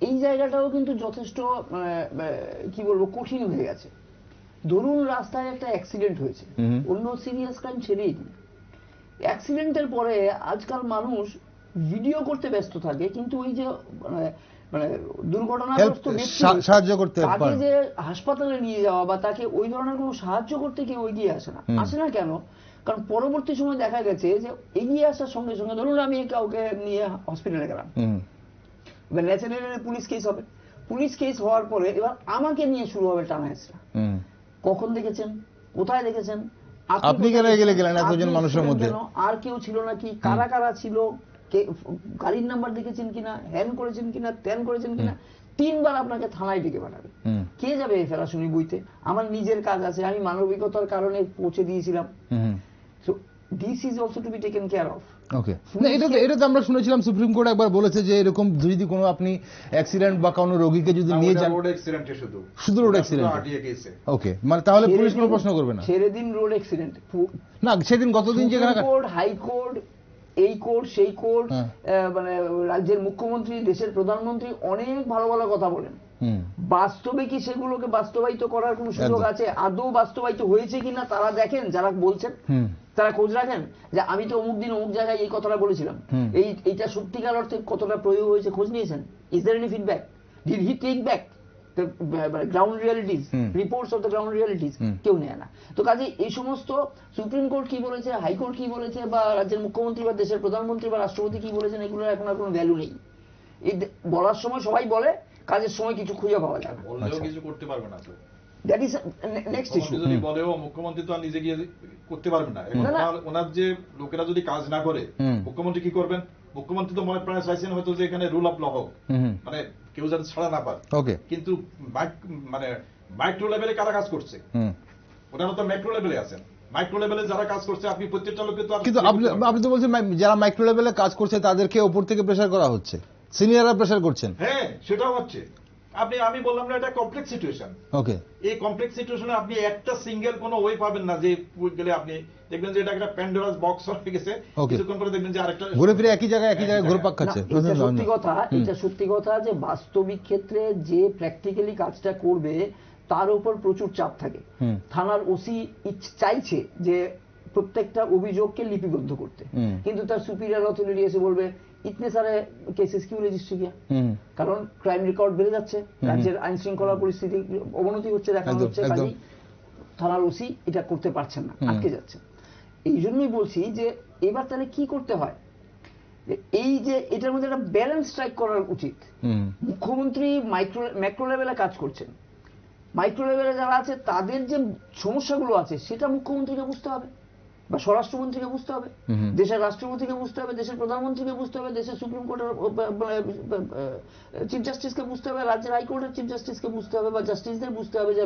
এই জায়গাটাও কিন্তু যথেষ্ট কি বলবো কঠিন হয়ে গেছে। ধরুন রাস্তায় একটা অ্যাক্সিডেন্ট হয়েছে, অন্য সিরিয়াস ক্রাইম ছেড়েই দিন, অ্যাক্সিডেন্টের পরে আজকাল মানুষ ভিডিও করতে ব্যস্ত থাকে, কিন্তু ওই যে মানে মানে দুর্ঘটনাগ্রস্ত ব্যক্তি সাহায্য করতে তাকে যে হাসপাতালে নিয়ে যাওয়া বা তাকে ওই ধরনের কোনো সাহায্য করতে কেউ এগিয়ে আসে না কেন? কারণ পরবর্তী সময় দেখা গেছে যে এগিয়ে আসার সঙ্গে সঙ্গে ধরুন আমি কাউকে নিয়ে হসপিটালে গেলাম, ন্যাচারালি পুলিশ কেস হবে, পুলিশ কেস হওয়ার পরে এবার আমাকে নিয়ে শুরু হবে টানা হেঁচড়া। কখন দেখেছেন, কোথায় দেখেছেন, আপনি গেলেন এতজন মানুষের মধ্যে, আর কেউ ছিল নাকি, কারা কারা ছিল, গাড়ির নাম্বার দেখেছেন কিনা, হ্যান করেছেন কিনা, ত্যান করেছেন কিনা, 3 বার আপনাকে থানায় ডেকে পাঠাবে। কে যাবে এই ফেরাশুনি বইতে? আমার নিজের কাজ আছে, আমি মানবিকতার কারণে পৌঁছে দিয়েছিলাম। So this is also to be taken care of. Okay, না এটা তো আমরা শুনেছিলাম সুপ্রিম কোর্ট একবার বলেছে যে এরকম যদি কোনো আপনি অ্যাক্সিডেন্ট বা কোনো রোগীকে যদি নিয়ে যান, রোড অ্যাক্সিডেন্টে শুধু রোড অ্যাক্সিডেন্ট, ওকে, মানে তাহলে পুলিশ কোনো প্রশ্ন করবে না? ছেড়ে দিন রোড অ্যাক্সিডেন্ট, না সেদিন গতদিন যেখানে কোর্ট, হাইকোর্ট, এই কোর্ট সেই কোর্ট, মানে রাজ্যের মুখ্যমন্ত্রী, দেশের প্রধানমন্ত্রী অনেক ভালো ভালো কথা বলেন, বাস্তবে কি সেগুলোকে বাস্তবায়িত করার কোনো সুযোগ আছে? আদৌ বাস্তবায়িত হয়েছে কিনা তারা দেখেন, যারা বলছেন তারা খোঁজ রাখেন যে আমি তো অমুক দিন অমুক জায়গায় এই কথাটা বলেছিলাম, এইটা সত্যিকার অর্থে কতটা প্রয়োগ হয়েছে খোঁজ নিয়েছেন? Is there any feedback? Did he take back ground realities, reports of the ground realities? কেউ নেয় না। তো কাজে এই সমস্ত সুপ্রিম কোর্ট কি বলেছে, হাইকোর্ট কি বলেছে, বা রাজ্যের মুখ্যমন্ত্রী বা দেশের প্রধানমন্ত্রী বা রাষ্ট্রপতি কি বলেছেন, এগুলোর এখন আর কোনো ভ্যালু নেই। বলার সময় সবাই বলে, কাজের সময় কিছু খুঁজে পাওয়া যায় না, বললেও কিছু করতে পারবে না। That is next issue. যদি বলেও মুখ্যমন্ত্রী তো আর নিজে গিয়ে করতে পারবে না। ওনার যে লোকেরা যদি কাজ না করে মুখ্যমন্ত্রী কি করবেন? মুখ্যমন্ত্রী তো মনে প্রায় চাইছেন হয়তো যে এখানে রুল অফ ল হোক, মানে কেউ যাতে ছাড়া না পায়। কিন্তু মানে মাইক্রো লেভেলে কারা কাজ করছে? ওনারা তো ম্যাক্রো লেভেলে আছেন। মাইক্রো লেভেলে যারা কাজ করছে আপনি প্রত্যেকটা লোকে তো, কিন্তু আপনি তো বলছেন যারা মাইক্রো লেভেলে কাজ করছে তাদেরকে উপর থেকে প্রেসার করা হচ্ছে, সিনিয়ররা প্রেসার করছেন। হ্যাঁ, সেটাও হচ্ছে। আমি বললাম না, এটা কমপ্লেক্স সিচুয়েশন। ওকে, এই কমপ্লেক্স সিচুয়েশনে আপনি একটা সিঙ্গেল কোনো ওয়ে পাবেন না যে গেলে আপনি দেখবেন যে এটা একটা প্যান্ডোরাস বক্স হয়ে গেছে, কিছুক্ষণ পরে দেখবেন যে আরেকটা ঘুরে ফিরে একই জায়গায় ঘুরপাক খাচ্ছে। এটা সত্যি কথা যে বাস্তবিক ক্ষেত্রে যে প্র্যাকটিক্যালি কাজটা করবে তার উপর প্রচুর চাপ থাকে। থানার ওসি চাইছে যে প্রত্যেকটা অভিযোগকে লিপিবদ্ধ করতে, কিন্তু তার সুপিরিয়র অথরিটি এসে বলবে ইতনে সারে কেসেস কিউ রেজিস্ট্রি কিয়া? কারণ ক্রাইম রেকর্ড বেড়ে যাচ্ছে, রাজ্যের আইন শৃঙ্খলা পরিস্থিতি অবনতি হচ্ছে, দেখানো হচ্ছে, কাজেই থানার ওসি এটা করতে পারছেন না, আটকে যাচ্ছে। এই জন্যই বলছি যে এবার তাহলে কি করতে হয়, এই যে এটার মধ্যে একটা ব্যালেন্স স্ট্রাইক করা উচিত। মুখ্যমন্ত্রী ম্যাক্রো লেভেলে কাজ করছেন, মাইক্রো লেভেলে যারা আছে তাদের যে সমস্যাগুলো আছে সেটা মুখ্যমন্ত্রীকে বুঝতে হবে, বা স্বরাষ্ট্রমন্ত্রীকে বুঝতে হবে, দেশের রাষ্ট্রপতিকে বুঝতে হবে, দেশের প্রধানমন্ত্রীকে বুঝতে হবে, দেশের সুপ্রিম কোর্টের চিফ জাস্টিসকে বুঝতে হবে, রাজ্যের হাইকোর্টের চিফ জাস্টিসকে বুঝতে হবে, বা জাস্টিসদের বুঝতে হবে যে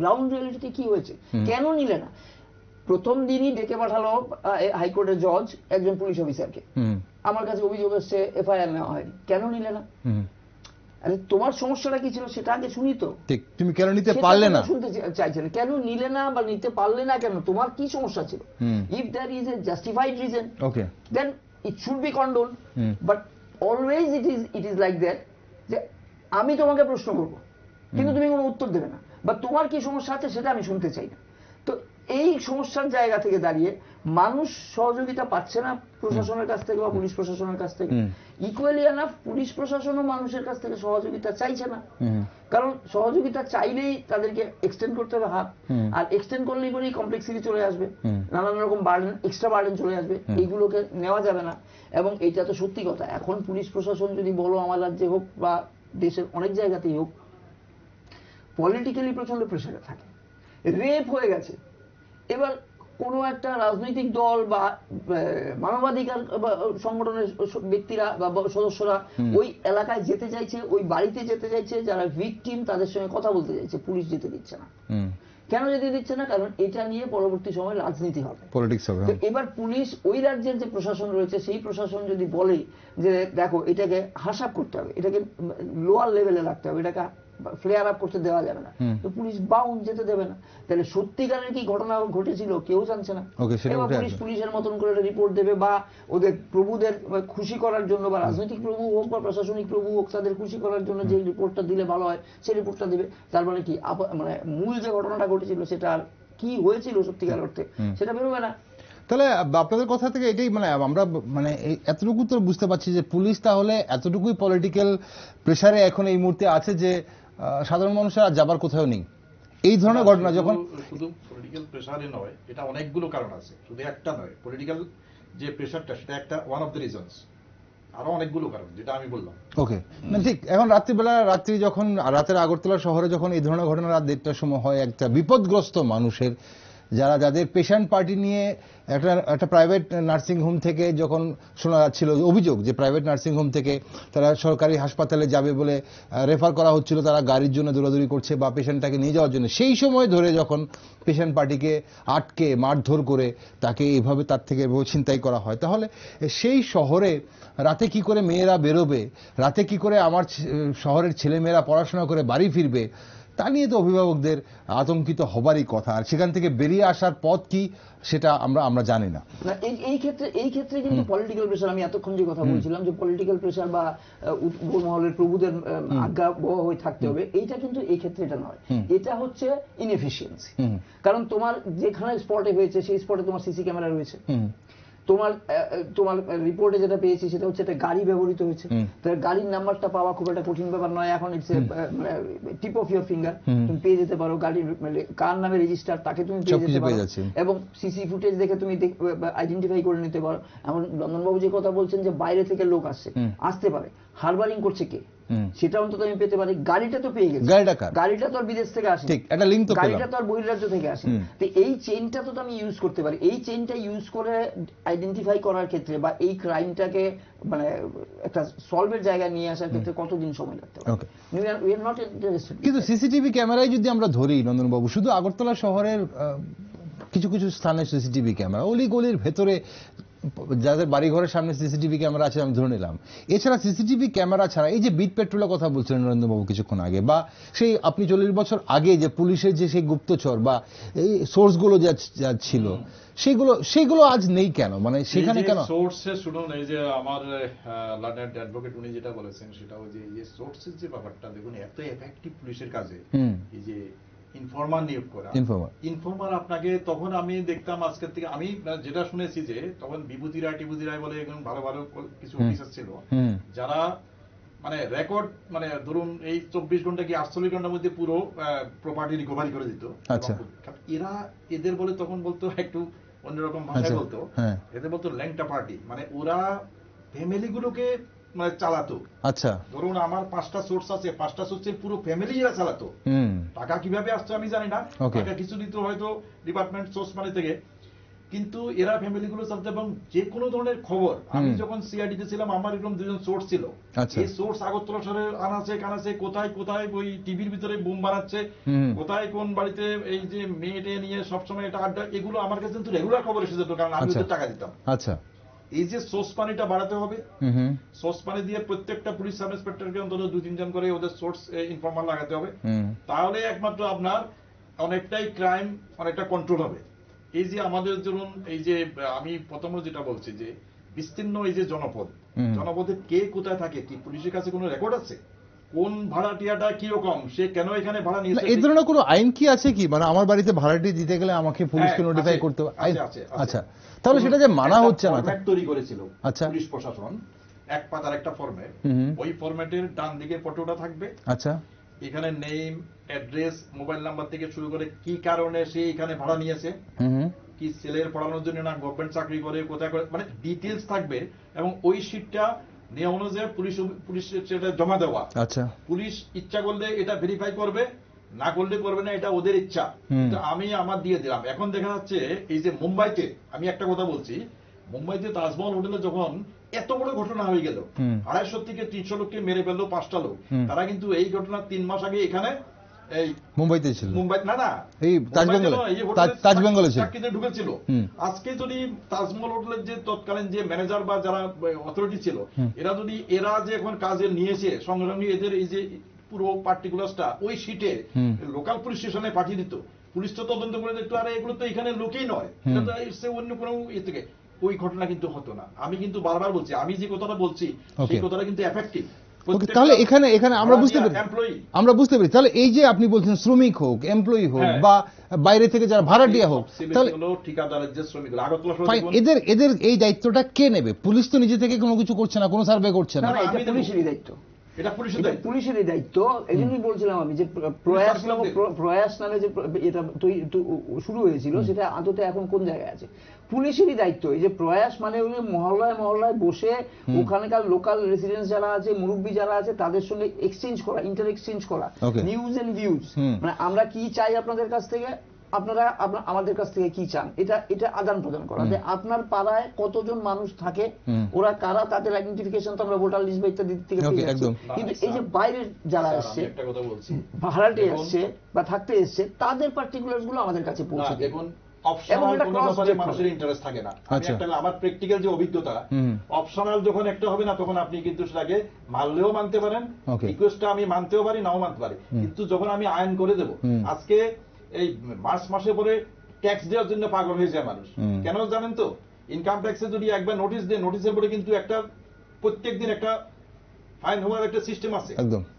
গ্রাউন্ড রিয়ালিটিতে কি হয়েছে, কেন নিলে না। প্রথম দিনই ডেকে পাঠালো হাইকোর্টের জজ একজন পুলিশ অফিসারকে, আমার কাছে অভিযোগ এসছে, এফআইআর নেওয়া হয়নি, কেন নিলে না? আরে তোমার সমস্যাটা কি ছিল সেটা আগে শুনি তো, তুমি কেন নিতে পারলে না, শুনতে চাইছেন, কেন নিলে না বা নিতে পারলে না কেন, তোমার কি সমস্যা ছিল? If there is a justified reason, then it should be condone. But always it is like that যে আমি তোমাকে প্রশ্ন করবো কিন্তু তুমি কোনো উত্তর দেবে না, বা তোমার কি সমস্যা আছে সেটা আমি শুনতে চাই না। তো এই সমস্যার জায়গা থেকে দাঁড়িয়ে মানুষ সহযোগিতা পাচ্ছে না প্রশাসনের কাছ থেকে বা পুলিশ প্রশাসনের কাছ থেকে। ইকুয়ালি এনাফ পুলিশ প্রশাসনও মানুষের কাছ থেকে সহযোগিতা চাইছে না, কারণ সহযোগিতা চাইলেই তাদেরকে এক্সটেন্ড করতে হবে হাত, আর এক্সটেন্ড করলেই পরেই কমপ্লেক্সিটি চলে আসবে, নানান রকম বার্ডেন, এক্সট্রা বার্ডেন চলে আসবে, এইগুলোকে নেওয়া যাবে না। এবং এইটা তো সত্যি কথা, এখন পুলিশ প্রশাসন যদি বলো আমার রাজ্যে হোক বা দেশের অনেক জায়গাতেই হোক, পলিটিক্যালি প্রচন্ড প্রেসারে থাকে, রেপ হয়ে গেছে। এবার কোনো একটা রাজনৈতিক দল বা মানবাধিকার সংগঠনের ব্যক্তিরা বা সদস্যরা ওই এলাকায় যেতে চাইছে, ওই বাড়িতে যেতে চাইছে, যারা ভিকটিম তাদের সঙ্গে কথা বলতে চাইছে, পুলিশ যেতে দিচ্ছে না। কেন যেতে দিচ্ছে না? কারণ এটা নিয়ে পরবর্তী সময় রাজনীতি হবে, পলিটিক্স হবে। এবার পুলিশ ওই রাজ্যের যে প্রশাসন রয়েছে সেই প্রশাসন যদি বলে যে দেখো এটাকে হাসাপ করতে হবে, এটাকে লোয়ার লেভেলে রাখতে হবে, এটাকে ফ্লেয়ার আপ করতে দেওয়া যাবে না, তো পুলিশ বাউন্ড যেতে দেবে না। তাহলে সত্যিকারের কি ঘটনা ঘটেছিল কেউ জানছে না, এবার পুলিশ পুলিশের মতন করে রিপোর্ট দেবে, বা ওদের প্রভুদের খুশি করার জন্য, বা রাজনৈতিক প্রভু হোক বা প্রশাসনিক প্রভু হোক, তাদের খুশি করার জন্য যে রিপোর্টটা দিলে ভালো হয় সেই রিপোর্টটা দেবে। তার মানে কি মূল যে ঘটনাটা ঘটেছিল সেটা কি হয়েছিল সত্যিকার অর্থে সেটা বেরোবে না। তাহলে আপনাদের কথা থেকে এটাই মানে আমরা মানে এতটুকু তো বুঝতে পারছি যে পুলিশ তাহলে এতটুকুই পলিটিক্যাল প্রেসারে এখন এই মুহূর্তে আছে যে সাধারণ মানুষের আর যাবার কোথাও নেই এই ধরনের ঘটনা যখন। শুধু পলিটিক্যাল প্রেসারে নয়, এটা অনেকগুলো কারণ আছে, শুধু একটা নয়। পলিটিক্যাল যে প্রেসারটা সেটা একটা ওয়ান অফ দ্য রিজনস, আরো অনেকগুলো কারণ যেটা আমি বললাম। ওকে, ঠিক। এখন রাত্রি যখন রাতের আগরতলা শহরে যখন এই ধরনের ঘটনা রাত 1টার সময় হয়, একটা বিপদগ্রস্ত মানুষের যাদের পেশেন্ট পার্টি নিয়ে একটা প্রাইভেট নার্সিং হোম থেকে যখন শোনা যাচ্ছিল অভিযোগ যে প্রাইভেট নার্সিং হোম থেকে তারা সরকারি হাসপাতালে যাবে বলে রেফার করা হচ্ছিল, তারা গাড়ির জন্য দৌড়াদৌড়ি করছে বা পেশেন্টটাকে নিয়ে যাওয়ার জন্য, সেই সময় ধরে যখন পেশেন্ট পার্টিকে আটকে মারধর করে তাকে এইভাবে তার থেকে ছিনতাই করা হয়, তাহলে সেই শহরে রাতে কি করে মেয়েরা বেরোবে, রাতে কি করে আমার শহরের ছেলেমেয়েরা পড়াশোনা করে বাড়ি ফিরবে, তা নিয়ে তো অভিভাবকদের আতঙ্কিত হবারই কথা। আর সেখান থেকে বেরিয়ে আসার পথ কি সেটা আমরা জানি না। এই ক্ষেত্রে কিন্তু পলিটিক্যাল প্রেসার, আমি এতক্ষণ যে কথা বলছিলাম যে পলিটিক্যাল প্রেসার বা মহলের প্রভুদের আজ্ঞা বহ হয়ে থাকতে হবে, এইটা কিন্তু এই ক্ষেত্রে এটা নয়, এটা হচ্ছে ইনএফিসিয়েন্সি। কারণ তোমার যেখানে স্পটে হয়েছে সেই স্পটে তোমার সিসি ক্যামেরা রয়েছে, তোমার রিপোর্টে যেটা পেয়েছি সেটা হচ্ছে একটা গাড়ি ব্যবহৃত হয়েছে, তার গাড়ির নাম্বারটা পাওয়া খুব একটা কঠিন ব্যাপার নয় এখন, it's tip of your finger, তুমি পেয়ে যেতে পারো গাড়ির কার নামে রেজিস্টার তাকে তুমি পেয়ে যেতে পারো, এবং সিসি ফুটেজ দেখে তুমি আইডেন্টিফাই করে নিতে পারো। এমন নন্দনবাবু যে কথা বলছেন যে বাইরে থেকে লোক আসতে পারে, হারবারিং করছে কে সেটা অন্তত আমি পেতে পারি। গাড়িটা তো পেয়ে গেছি, গাড়িটা তো আর বিদেশ থেকে আসে, গাড়িটা তো আর বহির্রাজ্য থেকে আসে, তো এই চেইনটা তো আমি ইউজ করতে পারি। এই চেইনটা ইউজ করে আইডেন্টিফাই করার ক্ষেত্রে বা এই ক্রাইমটাকে মানে একটা সলভের জায়গায় নিয়ে আসার ক্ষেত্রে কতদিন সময় লাগতে পারে। কিন্তু সিসিটিভি ক্যামেরায় যদি আমরা ধরি নন্দনবাবু, শুধু আগরতলা শহরের কিছু কিছু স্থানে সিসিটিভি ক্যামেরা, অলিগলির ভেতরে যাদের বাড়িঘরের সামনে সিসিটিভি ক্যামেরা আছে আমি ধরে নিলাম, এছাড়া সিসিটিভি ক্যামেরা ছাড়া এই যে বিট পেট্রোলের কথা বলছিলেন নরেন্দ্রবাবু কিছুক্ষণ আগে, বা সেই আপনি 40 বছর আগে যে পুলিশের যে সেই গুপ্তচর বা এই সোর্সগুলো যা ছিল সেগুলো আজ নেই কেন, মানে সেখানে কেন? সোর্সে শুনুন, এই যে আমার লার্নার্ড অ্যাডভোকেট উনি যেটা বলেছেন সেটা ওই যে সোর্সের যে ব্যাপারটা, দেখুন এত এফেক্টিভ পুলিশের কাজে এই যে ইনফরমার নিয়োগ করা, ইনফরমার আপনাকে তখন আমি দেখতাম আজকের থেকে, আমি যেটা শুনেছি যে তখন বিভূতি রায় বলে ভালো ভালো কিছু অফিসার ছিল যারা মানে রেকর্ড মানে ধরুন এই 24 ঘন্টা কি 48 ঘন্টার মধ্যে পুরো প্রপার্টি রিকভারি করে দিত। এদের বলে তখন বলতো একটু অন্যরকম ভাষায় বলতো, এদের বলতো ল্যাংটা পার্টি, মানে ওরা ফ্যামিলি গুলোকে মানে চালাতো। আচ্ছা, ধরুন আমার 5টা সোর্স আছে, 5টা সোর্সের পুরো ফ্যামিলি এরা চালাতো। টাকা কিভাবে আসছে আমি জানি না, টাকা কিছু দিত হয়তো ডিপার্টমেন্ট সোর্স মানে থেকে, কিন্তু এরা ফ্যামিলি গুলো চালাতো। এবং যে কোনো ধরনের খবর, আমি যখন সিআইডি তে ছিলাম আমার এরকম 2জন সোর্স ছিল। এই সোর্স আগরতলা শহরে আনাচে কানাচে কোথায় কোথায় ওই টিভির ভিতরে বোম বানাচ্ছে, কোথায় কোন বাড়িতে এই যে মেয়েটে নিয়ে সবসময় এটা আড্ডা, এগুলো আমার কাছে কিন্তু রেগুলার খবর এসে যেত, কারণ আমি ওদের টাকা দিতাম। আচ্ছা, এই যে সোর্স পানিটা বাড়াতে হবে, সোর্স পানি দিয়ে প্রত্যেকটা পুলিশ সাব ইন্সপেক্টরকে অন্তত 2-3 জন করে ওদের সোর্স ইনফরমার লাগাতে হবে, তাহলে একমাত্র আপনার অনেকটাই ক্রাইম অনেকটা কন্ট্রোল হবে। এই যে আমাদের ধরুন এই যে আমি প্রথমে যেটা বলছি যে বিস্তীর্ণ এই যে জনপদে কে কোথায় থাকে, কি পুলিশের কাছে কোনো রেকর্ড আছে, কোন ভাড়াটিয়াটা কি রকম, সে কেন এখানে ভাড়া নিয়েছে, এই ধরনের কোনো আইন কি আছে কি? মানে আমার বাড়িতে ভাড়াটি দিতে গেলে আমাকে পুলিশকে নোটিফাই করতে হবে? আচ্ছা, তাহলে সেটা যে মানা হচ্ছে না, তৈরি করেছিল পুলিশ প্রশাসন এক পাতার একটা ফরম্যাট, ওই ফরম্যাটের ডান দিকে ফটোটা থাকবে। আচ্ছা, এখানে নেম, অ্যাড্রেস, মোবাইল নাম্বার থেকে শুরু করে কি কারণে সে এখানে ভাড়া নিয়েছে, কি ছেলের পড়ানোর জন্য না গভর্নমেন্ট চাকরি করে, কোথায় করে, মানে ডিটেইলস থাকবে। এবং ওই শিটটা নিয়ম অনুযায়ী পুলিশ সেটা জমা দেওয়া। আচ্ছা, পুলিশ ইচ্ছা করলে এটা ভেরিফাই করবে, না করলে করবে না, এটা ওদের ইচ্ছা। আমি আমার দিয়ে দিলাম। এখন দেখা যাচ্ছে এই যে মুম্বাইতে, আমি একটা কথা বলছি, মুম্বাইতে তাজমহল হোটেলে যখন এত বড় ঘটনা হয়ে গেল, 250 থেকে 300 লোককে মেরে ফেললো 5টা লোক, তারা কিন্তু এই ঘটনা 3 মাস আগে এখানে এই মুম্বাইতে ছিল, মুম্বাই না এই তাজবেঙ্গলে ঢুকেছিল। আজকে যদি তাজমহল হোটেলের যে তৎকালীন যে ম্যানেজার বা যারা অথরিটি ছিল, এরা যে এখন কাজে নিয়েছে, সঙ্গে সঙ্গে এদের এই যে পুরো পার্টিকুলারটা ওই শিটে লোকাল পুলিশ স্টেশনে পাঠিয়ে দিত, পুলিশ তো তদন্ত করে দেখতো, আরে এগুলো তো এখানে লোকেই নয়, এটা তো অন্য কোনো ইয়ে থেকে, ওই ঘটনা কিন্তু হতো না। আমি কিন্তু বারবার বলছি, আমি যে কথাটা বলছি সেই কথাটা কিন্তু এফেক্টিভ। তাহলে এখানে আমরা বুঝতে পারি তাহলে এই যে আপনি বলছেন শ্রমিক হোক, এমপ্লয়ি হোক, বা বাইরে থেকে যারা ভাড়াটিয়া হোক, তাহলে ঠিকাদারের যে শ্রমিকগুলো আগরতলা এদের এই দায়িত্বটা কে নেবে? পুলিশ তো নিজে থেকে কোনো কিছু করছে না, কোনো সার্ভে করছে না। পুলিশেরই দায়িত্ব, পুলিশেরই দায়িত্ব। এই জন্যই বলছিলাম আমি যে প্রয়াস নামে যে এটা শুরু হয়েছিল সেটা আদতে এখন কোন জায়গায় আছে? পুলিশেরই দায়িত্ব। এই যে প্রয়াস মানে হলো মহল্লায় মহল্লায় বসে ওখানকার লোকাল রেসিডেন্টস যারা আছে, মুরব্বী যারা আছে, তাদের সঙ্গে এক্সচেঞ্জ করা, ইন্টার এক্সচেঞ্জ করা, নিউজ এন্ড ভিউজ, মানে আমরা কি চাই আপনাদের কাছ থেকে, আপনারা আমাদের কাছ থেকে কি চান, এটা আদান প্রদান করা। আপনার পাড়ায় কতজন মানুষ থাকে, ওরা কারা, তাদের আইডেন্টিফিকেশন তো আমরা ভোটার লিস্ট বা ইত্যাদি থেকে পেয়ে যাচ্ছি। কিন্তু এই যে বাইরের যারা আসছে, ভাড়াটে আসছে বা থাকতে এসছে, তাদের পার্টিকুলার গুলো আমাদের কাছে পৌঁছে দেয়। মানুষের ইন্টারেস্ট থাকে না। আমার প্র্যাকটিক্যাল যে অভিজ্ঞতা, অপশনাল যখন একটা হবে না, তখন আপনি কিন্তু সেটাকে মানলেও মানতে পারেন, রিকোয়েস্টটা আমি মানতেও পারি, নাও মানতে পারি। কিন্তু যখন আমি আইন করে দেব, আজকে এই মার্চ মাসে পরে ট্যাক্স দেওয়ার জন্য পাগল হয়ে যায় মানুষ। কেন জানেন তো? ইনকাম ট্যাক্সে যদি একবার নোটিশ দেয়, নোটিশের পরে কিন্তু একটা প্রত্যেক দিন একটা ফাইন হওয়ার একটা সিস্টেম আছে।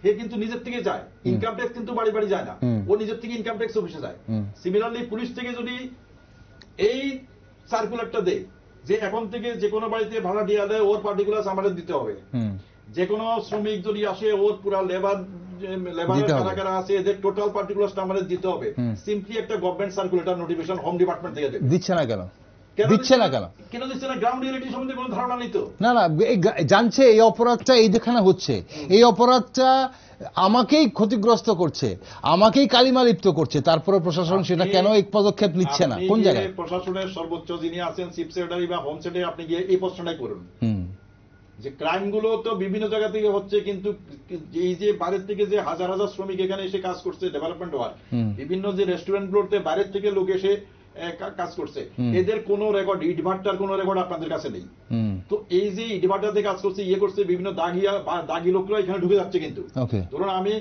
সে কিন্তু নিজের থেকে যায়, ইনকাম ট্যাক্স কিন্তু বাড়ি বাড়ি যায় না, ও নিজের থেকে ইনকাম ট্যাক্স অফিসে যায়। সিমিলারলি পুলিশ থেকে যদি এই সার্কুলারটা দেয় যে এখন থেকে যে কোনো বাড়িতে ভাড়া দিয়ে দেয়, ওর পার্টিকুলার আমাদের দিতে হবে। যে কোনো শ্রমিক যদি আসে, ওর পুরা লেবার কারা কারা আছে, এদের টোটাল পার্টিকুলারটা আমাদের দিতে হবে। সিম্পলি একটা government circulator notification home department থেকে দেবে। দিচ্ছে না কেন? কেন দিচ্ছে না? গ্রাউন্ড রিয়েলিটি সম্বন্ধে কোনো ধারণা নেই তো। না, জানছে এই অপরাধটা এই যেখানে হচ্ছে, এই অপরাধটা আমাকেই ক্ষতিগ্রস্ত করছে, আমাকেই কালিমা লিপ্ত করছে, তারপরে প্রশাসন সেটা কেন এই পদক্ষেপ নিচ্ছে না? কোন জায়গায়? প্রশাসনের সর্বোচ্চ যিনি আছেন, চিফ সেক্রেটারি বা হোম সেক্রেটারি, আপনি গিয়ে এই প্রশ্নটাই করুন যে ক্রাইম গুলো তো বিভিন্ন জায়গা থেকে হচ্ছে, কিন্তু এই যে বাইরের থেকে যে হাজার হাজার শ্রমিক এখানে এসে কাজ করছে, ডেভেলপমেন্ট হওয়ার বিভিন্ন যে রেস্টুরেন্ট গুলোতে বাইরের থেকে লোক এসে কাজ করছে, এদের কোন রেকর্ড, ইটভাটার কোন রেকর্ড আপনাদের কাছে নেই। তো এই যে ইটভাটাতে কাজ করছে, ইয়ে করছে, বিভিন্ন দাগি লোকরা এখানে ঢুকে যাচ্ছে। কিন্তু ধরুন আমি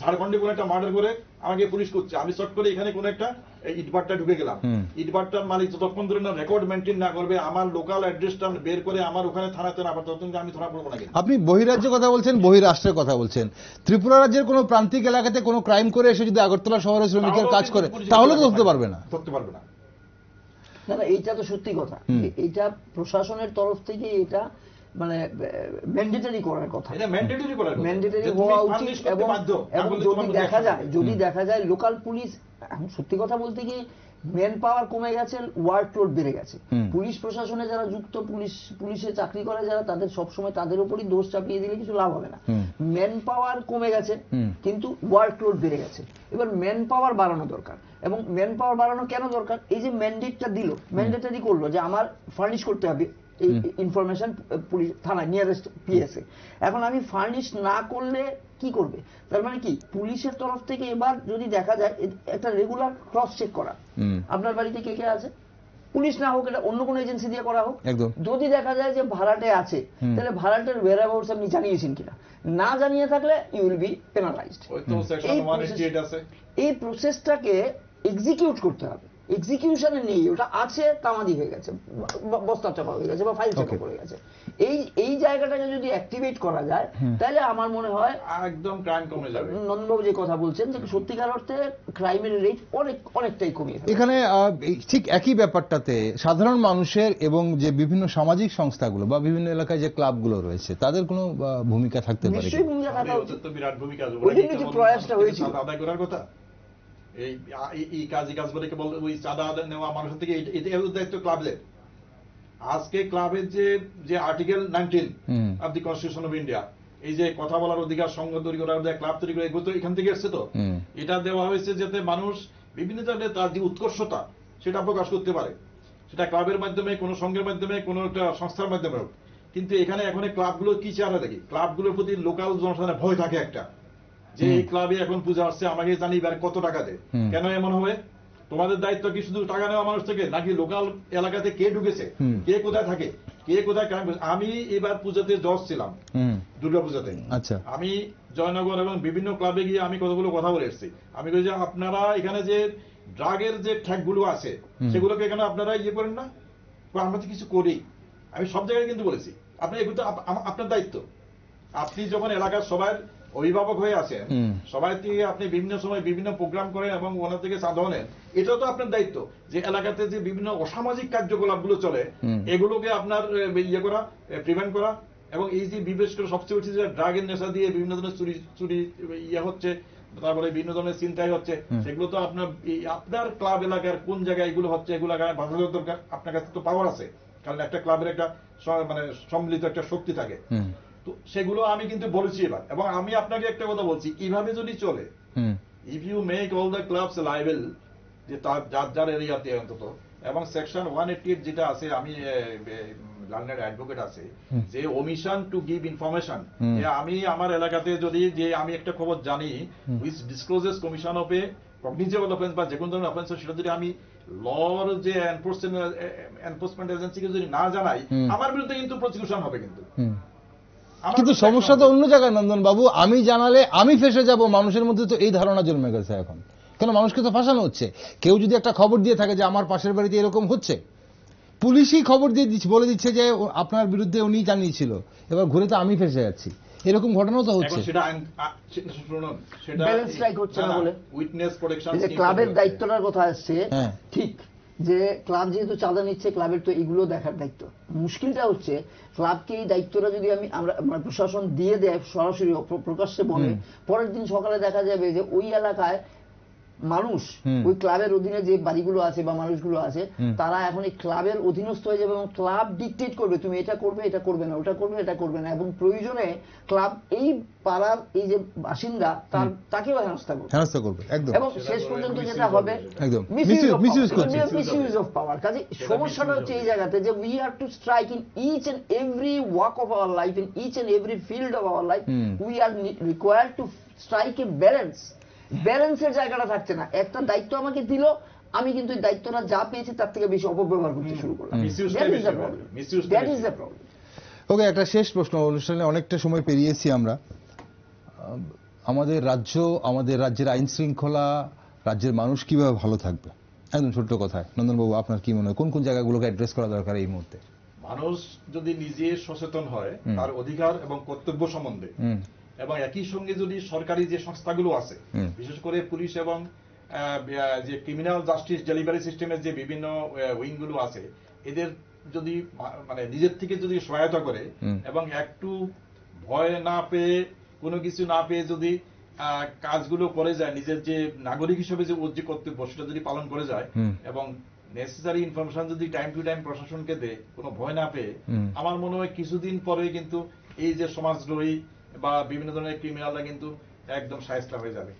ঝাড়খণ্ডে কোন একটা মার্ডার করে আমাকে পুলিশ করছে, আমি চট করে এখানে কোন একটা ইটভাটা ঢুকে গেলাম, ইটভাটার মালিক যতক্ষণ ধরে না রেকর্ড মেনটেন না করবে, আমার লোকাল অ্যাড্রেসটা বের করে আমার ওখানে থানাতে না পাঠাতে, ততক্ষণ আমি ধরা পড়বো না। আপনি বহিরাজ্যের কথা বলছেন, বহিরাষ্ট্রের কথা বলছেন। ত্রিপুরা রাজ্যের কোন প্রান্তিক এলাকাতে কোনো ক্রাইম করে এসে যদি আগরতলা শহরে শ্রমিকের কাজ করে, তাহলে তো ধরতে পারবে না। না, এইটা তো সত্যি কথা। এইটা প্রশাসনের তরফ থেকে এটা মানে ম্যান্ডেটরি করার কথা, ম্যান্ডেটরি হওয়া উচিত। এবং যদি দেখা যায় লোকাল পুলিশ, এখন সত্যি কথা বলতে কি ম্যান পাওয়ার কমে গেছে, ওয়ার্কলোড বেড়ে গেছে। পুলিশ প্রশাসনে যারা যুক্ত, পুলিশে চাকরি করে যারা, তাদের সবসময় তাদের উপরই দোষ চাপিয়ে দিলে কিছু লাভ হবে না। ম্যান পাওয়ার কমে গেছে কিন্তু ওয়ার্কলোড বেড়ে গেছে। এবার ম্যান পাওয়ার বাড়ানো দরকার। এবং ম্যান পাওয়ার বাড়ানো কেন দরকার? এই যে ম্যান্ডেটটা দিল, ম্যান্ডেটরি করলো যে আমার ফার্নিশ করতে হবে এই ইনফরমেশন পুলিশ থানায়, নিয়ারেস্ট পিএসএ। এখন আমি ফার্নিশ না করলে কি করবে? তার মানে কি পুলিশের তরফ থেকে এবার যদি দেখা যায় একটা রেগুলার ক্রস চেক করা, আপনার বাড়িতে কে কে আছে, পুলিশ না হোক, এটা অন্য কোনো এজেন্সি দিয়ে করা হোক। যদি দেখা যায় যে ভাড়াটে আছে, তাহলে ভাড়াটের ওয়্যারঅ্যাবাউটস আপনি জানিয়েছেন কিনা, না জানিয়ে থাকলে ইউ উইল বি পেনালাইজড। এই প্রসেসটাকে এক্সিকিউট করতে হবে। এক্সিকিউশনে নেই, ওটা আছে তামাদি হয়ে গেছে, বস্তা চাপা হয়ে গেছে বা ফাইল চাপা পড়ে গেছে। এই জায়গাটাকে যদি অ্যাক্টিভেট করা যায়, তাহলে আমার মনে হয় একদম ক্রাইম কমে যাবে। নন্দবাবু যে কথা বলছেন যে সত্যিকার অর্থে ক্রাইমের রেট অনেকটাই কমিয়ে যাবে। এখানে ঠিক একই ব্যাপারটাতে সাধারণ মানুষের এবং যে বিভিন্ন সামাজিক সংস্থাগুলো বা বিভিন্ন এলাকায় যে ক্লাবগুলো রয়েছে, তাদের কোনো ভূমিকা থাকতে পারে? নিশ্চয়ই ভূমিকা থাকা উচিত। বিরাট ভূমিকা আছে। ওই জন্য যে প্রয়াসটা হয়েছিল আদায় করার কথা, এই কাজ বলে কেবল ওই চাঁদা নেওয়া মানুষের থেকে, এটা দায়িত্ব ক্লাবদের। আজকে ক্লাবের যে article 19 of the constitution of India, এই যে কথা বলার অধিকার, সংঘ তৈরি করার অধিকার, ক্লাব তৈরি করা, এগুলো তো এখান থেকে এসছে। তো এটা দেওয়া হয়েছে যাতে মানুষ বিভিন্ন জায়গায় তার যে উৎকর্ষতা সেটা প্রকাশ করতে পারে, সেটা ক্লাবের মাধ্যমে, কোনো সংঘের মাধ্যমে, কোনো একটা সংস্থার মাধ্যমে হোক। কিন্তু এখানে এখন ক্লাবগুলো কি চেহারা দেখি, ক্লাবগুলোর প্রতি লোকাল জনসাধারণের ভয় থাকে একটা, যে এই ক্লাবে এখন পূজা আসছে, আমাকে জানি কত টাকা দেয়। কেন এমন হবে? তোমাদের দায়িত্ব কি শুধু টাকা নেওয়া মানুষ থেকে, নাকি লোকাল এলাকাতে কে ঢুকেছে, কে কোথায় থাকে, কে কোথায়? আমি এবার পূজাতে জজ ছিলাম, দুর্গা পূজাতে। আমি জয়নগর এবং বিভিন্ন ক্লাবে গিয়ে আমি কতগুলো কথা বলে এসেছি। আমি বলি যে আপনারা এখানে যে ড্রাগের যে ঠ্যাকগুলো আছে, সেগুলোকে এখানে আপনারা ইয়ে করেন না, আমরা তো কিছু করি। আমি সব জায়গায় কিন্তু বলেছি, আপনি এগুলো আপনার দায়িত্ব। আপনি যখন এলাকার সবার অভিভাবক হয়ে আছেন, সবাই থেকে আপনি বিভিন্ন সময় বিভিন্ন প্রোগ্রাম করেন এবং ওনার থেকে চাঁদা নেন, এটাও তো আপনার দায়িত্ব যে এলাকাতে যে বিভিন্ন অসামাজিক কার্যকলাপ গুলো চলে এগুলোকে আপনার ইয়ে করা, প্রিভেন্ট করা। এবং এই যে বিশেষ করে সবচেয়ে বেশি যে ড্রাগের নেশা দিয়ে বিভিন্ন ধরনের চুরি ইয়ে হচ্ছে, তারপরে বিভিন্ন ধরনের চিন্তাই হচ্ছে, সেগুলো তো আপনার ক্লাব এলাকার কোন জায়গায় এগুলো হচ্ছে, এগুলো বাধা দেওয়ার দরকার। আপনার কাছে তো পাওয়ার আছে, কারণ একটা ক্লাবের একটা মানে সম্মিলিত একটা শক্তি থাকে। তো সেগুলো আমি কিন্তু বলেছি এবার, এবং আমি আপনাকে একটা কথা বলছি, এইভাবে যদি চলে, if you make all the clubs liable, যে তার যার এরিয়াতে অন্তত, এবং সেকশন 188 যেটা আছে, আমি লার্নার অ্যাডভোকেট আছে, যে ওমিশন টু গিভ ইনফরমেশন, যে আমি আমার এলাকাতে যদি যে আমি একটা খবর জানি which discloses commission of a cognizable offence বা যে কোনো ধরনের অফেন্স, সেটা যদি আমি লর যে এনফোর্সমেন্ট এজেন্সিকে যদি না জানাই, আমার বিরুদ্ধে কিন্তু প্রসিকিউশন হবে। কিন্তু সমস্যা তো অন্য জায়গায় নন্দন বাবু, আমি জানালে আমি ফেসে যাব। মানুষের মধ্যে তো এই ধারণা জন্মে গেছে এখন, কেন মানুষকে তো ফাঁসানো হচ্ছে। কেউ যদি একটা খবর দিয়ে থাকে যে আমার পাশের বাড়িতে এরকম হচ্ছে, পুলিশই খবর দিয়ে বলে দিচ্ছে যে আপনার বিরুদ্ধে উনি জানিয়েছিল, এবার ঘুরে তো আমি ফেসে যাচ্ছি। এরকম ঘটনাও তো হচ্ছে। ক্লাবের দায়িত্বটার কথা আসছে, ঠিক, যে ক্লাব যেহেতু চাঁদা নিচ্ছে, ক্লাবের তো এগুলো দেখার দায়িত্ব। মুশকিলটা হচ্ছে ক্লাবকে এই দায়িত্বটা যদি আমরা প্রশাসন দিয়ে দেয়, সরাসরি প্রকাশ্যে বলে, পরের দিন সকালে দেখা যাবে যে ওই এলাকায় মানুষ, ওই ক্লাবের অধীনে যে বাড়িগুলো আছে বা মানুষগুলো আছে, তারা এখন এই ক্লাবের অধীনস্থ হয়ে যাবে এবং ক্লাব ডিকটেট করবে, তুমি এটা করবে, এটা করবে না, ওটা করবে, এটা করবে না, এবং প্রয়োজনে ক্লাব এই পাড়ার এই যে বাসিন্দা তাকেও হেনস্থা করবে এবং শেষ পর্যন্ত যেটা হবে মিসইউজ অফ পাওয়ার। কাজে সমস্যাটা হচ্ছে এই জায়গাতে যে we have to strike in each and every walk of our life, in each and every field of our life we are required to strike a ব্যালেন্সের জায়গাটা থাকছে না। একটা দায়িত্ব আমাকে দিল, আমি কিন্তু এই দায়িত্বটা যা পেয়েছি তার থেকে বেশি অপব্যবহার করতে শুরু করলাম। That is the problem. Okay, একটা শেষ প্রশ্ন, অনুষ্ঠানে অনেকটা সময় পেরিয়েছি আমরা। আমাদের রাজ্যের আইন শৃঙ্খলা, রাজ্যের মানুষ কিভাবে ভালো থাকবে, একদম ছোট্ট কথায় নন্দনবাবু আপনার কি মনে হয় কোন কোন জায়গাগুলোকে অ্যাড্রেস করা দরকার এই মুহূর্তে? মানুষ যদি নিজে সচেতন হয় তার অধিকার এবং কর্তব্য সম্বন্ধে, এবং একই সঙ্গে যদি সরকারি যে সংস্থাগুলো আছে, বিশেষ করে পুলিশ এবং যে ক্রিমিনাল জাস্টিস ডেলিভারি সিস্টেমের যে বিভিন্ন উইংগুলো আছে, এদের যদি মানে নিজের থেকে যদি সহায়তা করে এবং একটু ভয় না পেয়ে, কোনো কিছু না পেয়ে যদি কাজগুলো করে যায়, নিজের যে নাগরিক হিসেবে যে কর্তব্য সেটা যদি পালন করে যায়, এবং নেসেসারি ইনফরমেশন যদি টাইম টু টাইম প্রশাসনকে দেয় কোনো ভয় না পেয়ে, আমার মনে হয় কিছুদিন পরে কিন্তু এই যে সমাজদ্রোহী বা বিভিন্ন ধরনের ক্রিমিনালরা কিন্তু একদম শায়েস্তা হয়ে যাবে।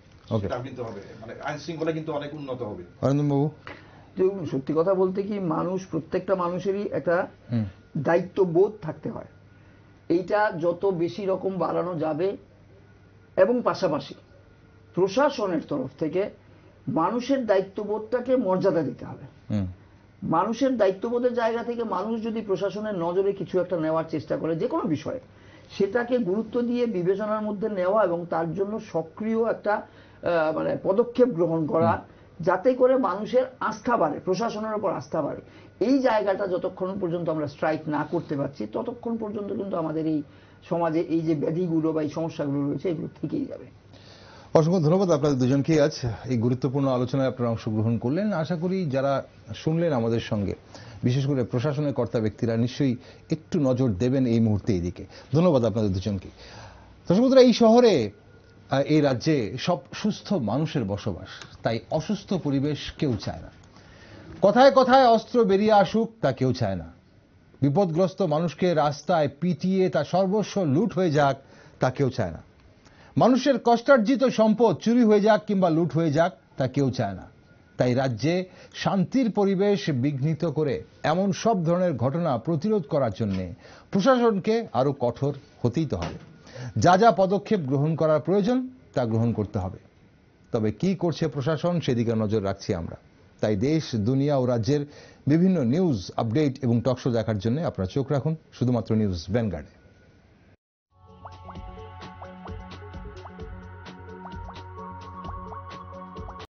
সেটা কিন্তু হবে, মানে আইন শৃঙ্খলা কিন্তু অনেক উন্নত হবে। অরিন্দমবাবু, সত্যি কথা বলতে কি, প্রত্যেকটা মানুষেরই একটা দায়িত্ববোধ থাকতে হয়। এইটা যত বেশি রকম বাড়ানো যাবে, এবং পাশাপাশি প্রশাসনের তরফ থেকে মানুষের দায়িত্ববোধটাকে মর্যাদা দিতে হবে। মানুষের দায়িত্ববোধের জায়গা থেকে মানুষ যদি প্রশাসনের নজরে কিছু একটা নেওয়ার চেষ্টা করে যে কোনো বিষয়ে, সেটাকে গুরুত্ব দিয়ে বিবেচনার মধ্যে নেওয়া এবং তার জন্য সক্রিয় একটা মানে পদক্ষেপ গ্রহণ করা, যাতে করে মানুষের আস্থা বাড়ে, প্রশাসনের উপর আস্থা বাড়ে। এই জায়গাটা যতক্ষণ পর্যন্ত আমরা স্ট্রাইক না করতে পারছি, ততক্ষণ পর্যন্ত কিন্তু আমাদের এই সমাজে এই যে ব্যাধিগুলো বা এই সমস্যাগুলো রয়েছে, এগুলো থেকেই যাবে। অসংখ্য ধন্যবাদ আপনাদের দুজনকে। আজ এই গুরুত্বপূর্ণ আলোচনায় আপনারা অংশগ্রহণ করলেন। আশা করি যারা শুনলেন আমাদের সঙ্গে, বিশেষ করে প্রশাসনের কর্তা ব্যক্তিরা নিশ্চয়ই একটু নজর দেবেন এই মুহূর্তে এই দিকে। ধন্যবাদ আপনাদের দুজনকে। দর্শক বন্ধুরা, এই শহরে, এই রাজ্যে সব সুস্থ মানুষের বসবাস, তাই অসুস্থ পরিবেশ কেউ চায় না। কথায় কথায় অস্ত্র বেরিয়ে আসুক, তা কেউ চায় না। বিপদগ্রস্ত মানুষকে রাস্তায় পিটিয়ে তার সর্বস্ব লুট হয়ে যাক, তা কেউ চায় না। মানুষের কষ্টার্জিত সম্পদ চুরি হয়ে যাক কিংবা লুট হয়ে যাক, তা কেউ চায় না। তাই রাজ্যে শান্তির পরিবেশ বিঘ্নিত করে এমন সব ধরনের ঘটনা প্রতিরোধ করার জন্য প্রশাসনকে আরো কঠোর হতেই তো হবে। যা যা পদক্ষেপ গ্রহণ করার প্রয়োজন তা গ্রহণ করতে হবে। তবে কি করছে প্রশাসন, সেদিকে নজর রাখছি আমরা। তাই দেশ, দুনিয়া ও রাজ্যের বিভিন্ন নিউজ আপডেট এবং টকশো দেখার জন্য আপনারা চোখ রাখুন শুধুমাত্র নিউজ ভ্যানগার্ডে।